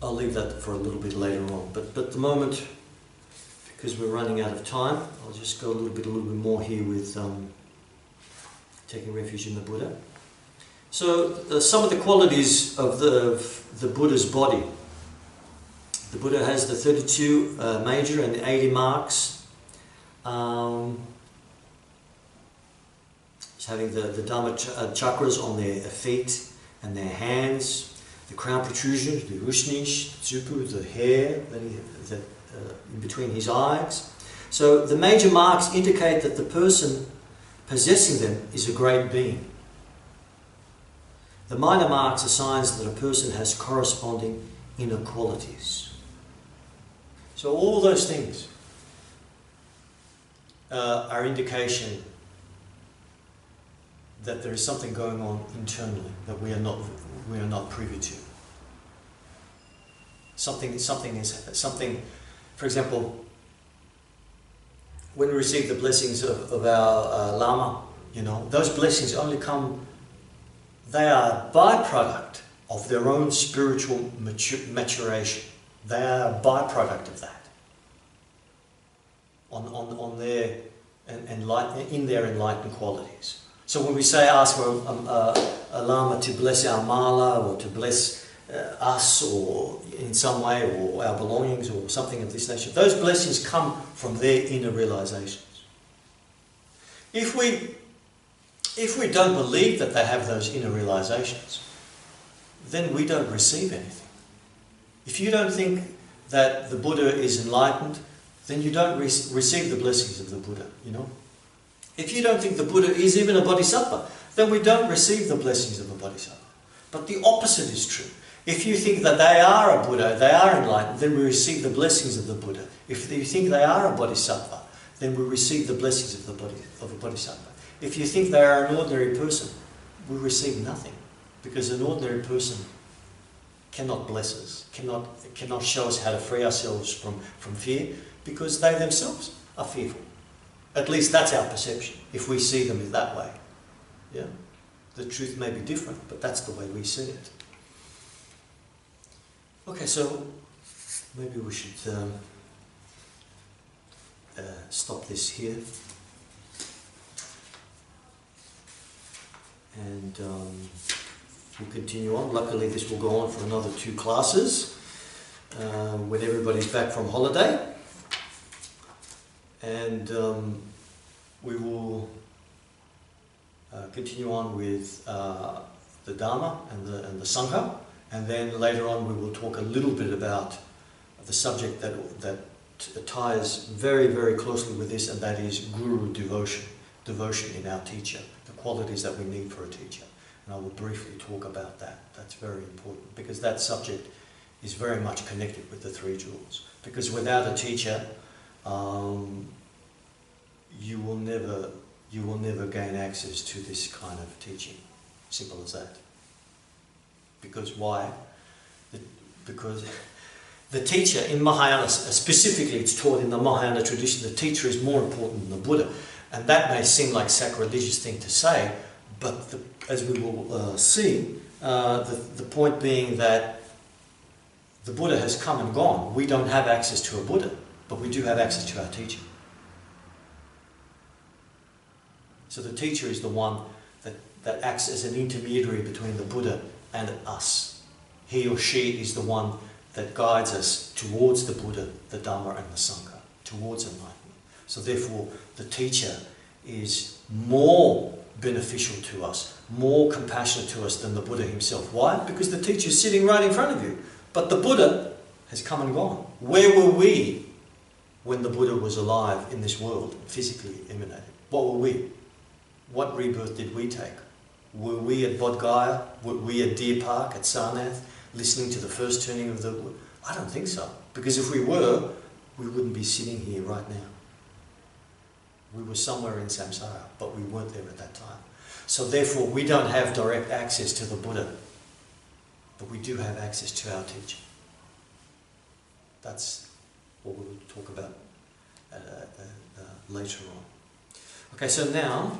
I'll leave that for a little bit later on. But at the moment, because we're running out of time, I'll just go a little bit more here with taking refuge in the Buddha. So some of the qualities of the Buddha's body. The Buddha has the 32 major and the 80 marks. He's having the Dharma chakras on their feet and their hands, the crown protrusions, the ushnish, tsupu, the hair that in between his eyes. So the major marks indicate that the person possessing them is a great being. The minor marks are signs that a person has corresponding inner qualities. So all those things are indication that there is something going on internally that we are not privy to. Something. For example, when we receive the blessings of our Lama, you know, those blessings only come. They are a byproduct of their own spiritual maturation. They are a byproduct of that. On their in their enlightened qualities. So when we say ask for a Lama to bless our mala or to bless us or in some way, or our belongings or something of this nature, those blessings come from their inner realizations. If we don't believe that they have those inner realizations, then we don't receive anything. If you don't think that the Buddha is enlightened, then you don't receive the blessings of the Buddha, you know. If you don't think the Buddha is even a bodhisattva, then we don't receive the blessings of a bodhisattva. But the opposite is true. If you think that they are a Buddha, they are enlightened, then we receive the blessings of the Buddha. If you think they are a bodhisattva, then we receive the blessings of a bodhisattva. If you think they are an ordinary person, we receive nothing. Because an ordinary person cannot bless us, cannot show us how to free ourselves from fear, because they themselves are fearful. At least that's our perception, if we see them in that way. Yeah? The truth may be different, but that's the way we see it. Okay, so maybe we should stop this here. And we'll continue on. Luckily this will go on for another 2 classes when everybody's back from holiday. And we will continue on with the Dharma and the Sangha, and then later on we will talk a little bit about the subject that ties very, very closely with this, and that is Guru devotion in our teacher, the qualities that we need for a teacher. And I will briefly talk about that. That's very important, because that subject is very much connected with the 3 jewels. Because without a teacher, you will never gain access to this kind of teaching. Simple as that. Because why? Because the teacher in Mahayana, specifically it's taught in the Mahayana tradition, the teacher is more important than the Buddha. And that may seem like a sacrilegious thing to say, but as we will see, the point being that the Buddha has come and gone. We don't have access to a Buddha, but we do have access to our teacher. So the teacher is the one that acts as an intermediary between the Buddha and us. He or she is the one that guides us towards the Buddha, the Dharma and the Sangha, towards enlightenment. So therefore, the teacher is more beneficial to us, more compassionate to us than the Buddha himself. Why? Because the teacher is sitting right in front of you. But the Buddha has come and gone. Where were we when the Buddha was alive in this world, physically emanated? What were we? What rebirth did we take? Were we at Bodh Gaya? Were we at Deer Park, at Sarnath, listening to the first turning of the... I don't think so. Because if we were, we wouldn't be sitting here right now. We were somewhere in Samsara, but we weren't there at that time. So therefore, we don't have direct access to the Buddha, but we do have access to our teacher. That's what we'll talk about later on. Okay, so now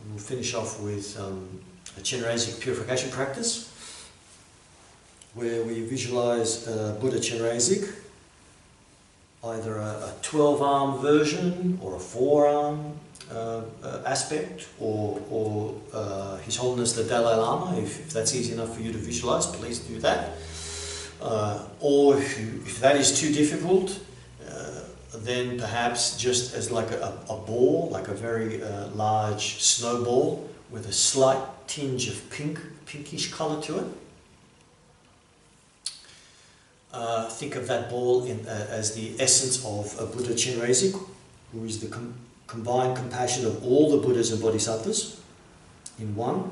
we'll finish off with a Chenrezig purification practice, where we visualize Buddha Chenrezig, either a 12-arm version or a 4-arm aspect, or His Holiness the Dalai Lama. If that's easy enough for you to visualize, please do that. Or if that is too difficult, then perhaps just as like a ball, like a very large snowball with a slight tinge of pinkish colour to it. Think of that ball as the essence of a Buddha Chenrezig, who is the combined compassion of all the Buddhas and Bodhisattvas in one.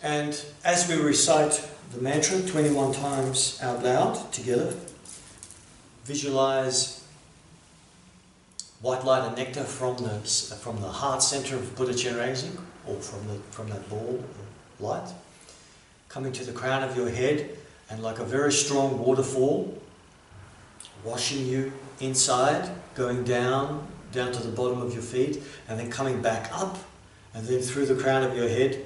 And as we recite the mantra 21 times out loud together, visualize white light and nectar from the heart center of Buddha Chenrezig, or from that ball of light, coming to the crown of your head, and like a very strong waterfall, washing you inside, going down to the bottom of your feet, and then coming back up, and then through the crown of your head,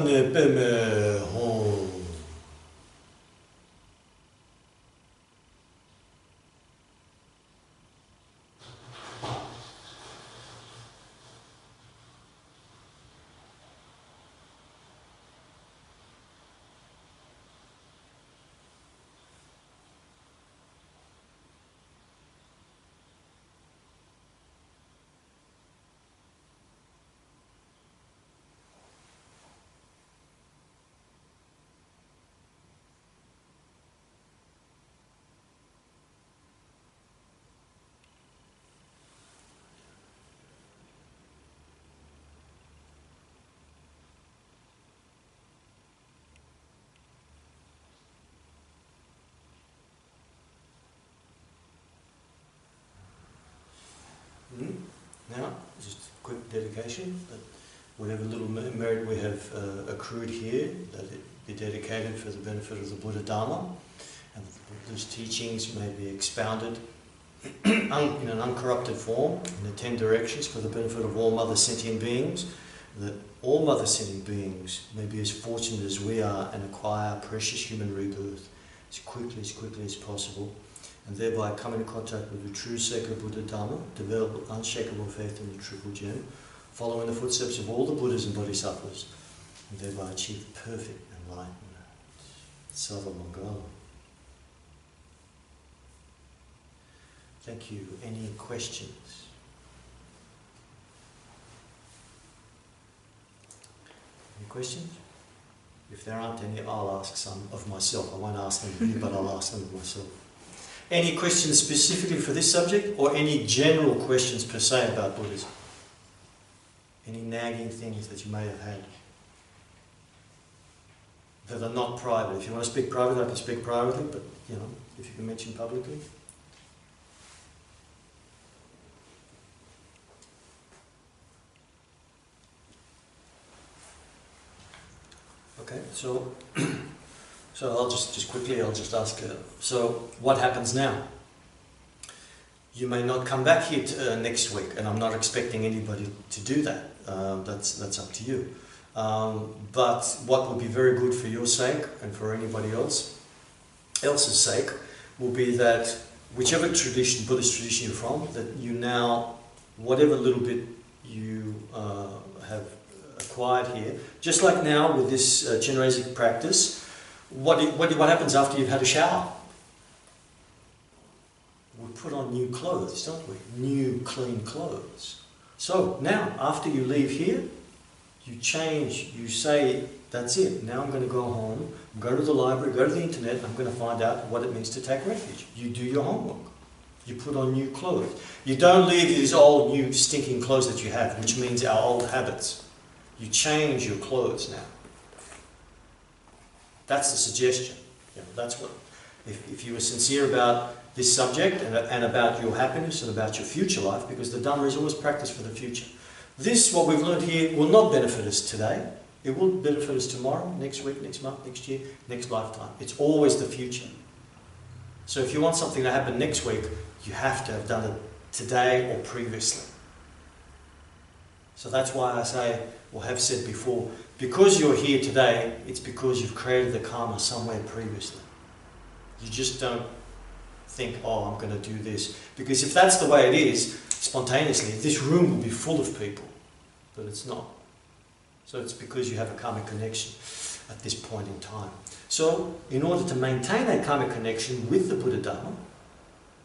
Pone peme hon. Now, just a quick dedication that whatever little merit we have accrued here, that it be dedicated for the benefit of the Buddha Dharma, and those teachings may be expounded in an uncorrupted form in the 10 directions for the benefit of all mother sentient beings, that all mother sentient beings may be as fortunate as we are and acquire precious human rebirth as quickly as possible, and thereby come into contact with the true sacred Buddha Dharma, develop unshakable faith in the Triple Gem, following the footsteps of all the Buddhas and Bodhisattvas, and thereby achieve perfect enlightenment. Sava Mangala. Thank you. Any questions? Any questions? If there aren't any, I'll ask some of myself. I won't ask them of you, but I'll ask them of myself. Any questions specifically for this subject, or any general questions per se about Buddhism? Any nagging things that you may have had that are not private? If you want to speak privately, I can speak privately, but if you can mention publicly. Okay, so I'll just quickly, I'll just ask, so what happens now? You may not come back here next week, and I'm not expecting anybody to do that. That's up to you. But what will be very good for your sake and for anybody else's sake will be that whichever tradition, Buddhist tradition you're from, that you now, whatever little bit you have acquired here, just like now with this Chenrezig practice, what happens after you've had a shower? We put on new clothes, don't we? New, clean clothes. So now, after you leave here, you change, you say, that's it, now I'm going to go home, go to the library, go to the internet, and I'm going to find out what it means to take refuge. You do your homework. You put on new clothes. You don't leave these old, new, stinking clothes that you have, which means our old habits. You change your clothes now. That's the suggestion. That's what, if you were sincere about this subject and about your happiness and about your future life, because the Dharma is always practiced for the future. This, what we've learned here, will not benefit us today. It will benefit us tomorrow, next week, next month, next year, next lifetime. It's always the future. So if you want something to happen next week, you have to have done it today or previously. So that's why I say, or have said before, because you're here today, it's because you've created the karma somewhere previously. You just don't think, oh, I'm going to do this. Because if that's the way it is, spontaneously, this room will be full of people. But it's not. So it's because you have a karmic connection at this point in time. So, in order to maintain that karmic connection with the Buddha Dharma,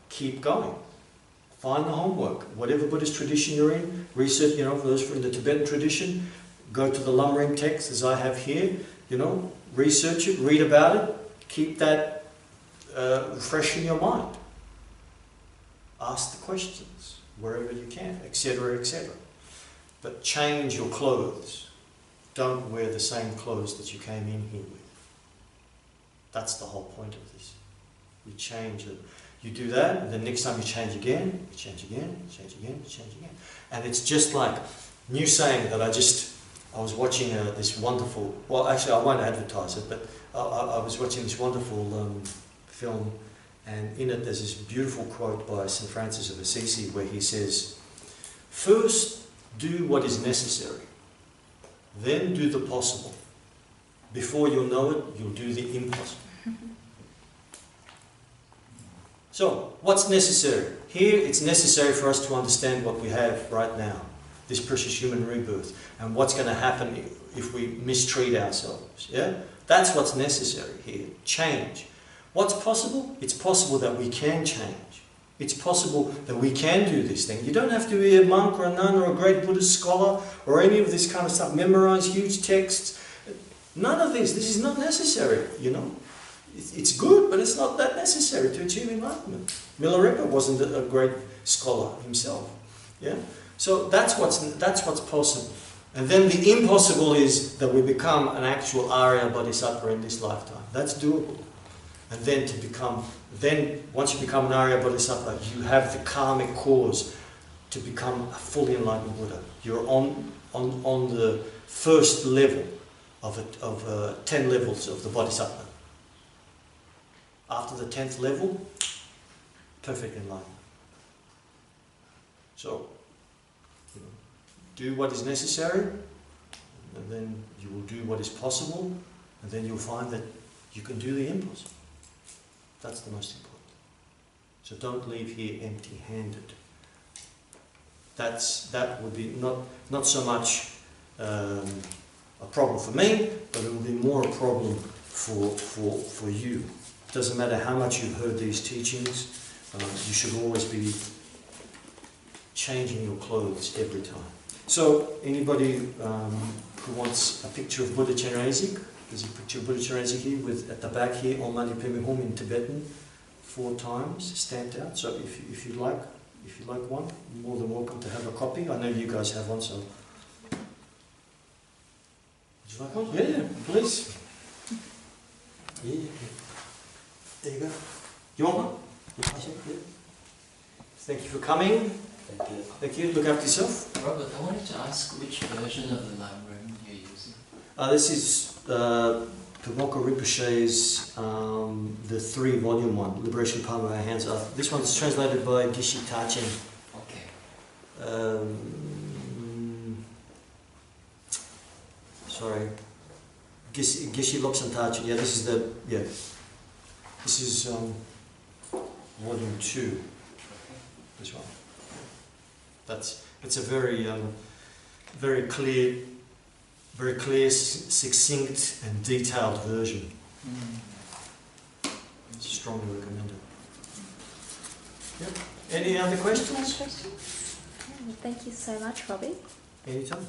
keep going. Find the homework. Whatever Buddhist tradition you're in, research, for those in the Tibetan tradition, go to the Lamrim text as I have here, research it, read about it, keep that fresh in your mind. Ask the questions wherever you can, etc., etc. But change your clothes. Don't wear the same clothes that you came in here with. That's the whole point of this. You change it. You do that, and then next time you change again, you change again, you change again, you change again. And it's just like new saying that I was watching this wonderful, well actually I won't advertise it, but I was watching this wonderful film, and in it there's this beautiful quote by St. Francis of Assisi where he says, "First do what is necessary, then do the possible, Before you'll know it, you'll do the impossible. So, what's necessary? Here, it's necessary for us to understand what we have right now, this precious human rebirth, and what's going to happen if we mistreat ourselves. Yeah? That's what's necessary here. Change. What's possible? It's possible that we can change. It's possible that we can do this thing. You don't have to be a monk or a nun or a great Buddhist scholar or any of this kind of stuff. Memorize huge texts. None of this. This is not necessary, you know. It's good, but it's not that necessary to achieve enlightenment. Milarepa wasn't a great scholar himself. Yeah? So that's what's possible. And then the impossible is that we become an actual Arya Bodhisattva in this lifetime. That's doable. And then once you become an Arya Bodhisattva, you have the karmic cause to become a fully enlightened Buddha. You're on the first level of 10 levels of the Bodhisattva. After the 10th level, perfect enlightenment. So, do what is necessary, and then you will do what is possible, and then you'll find that you can do the impossible. That's the most important. So don't leave here empty-handed. That would be not so much a problem for me, but it will be more a problem for you. It doesn't matter how much you've heard these teachings, you should always be changing your clothes every time. So, anybody who wants a picture of Buddha Chenrezig, there's a picture of Buddha Chenrezig here with, at the back here, Om Mani Padme Hum in Tibetan, 4 times, stamped out. So if you like one, you're more than welcome to have a copy. I know you guys have one, so. Would you like one? Yeah, please. Yeah. There you go. You want one? Yeah. Thank you for coming. Thank you. Thank you. Look after yourself. Robert, I wanted to ask which version of the library you're using. This is Pamoka Rinpoche's the 3-volume one, Liberation Palm of Our Hands. This one is translated by Gishi Tachen. Okay. Sorry. Gishi Lobsang Tachen. Yeah, this is This is volume 2. This one. It's a very clear, succinct, and detailed version. Strongly recommended. Yep. Any other questions? Thank you so much, Robbie. Anytime.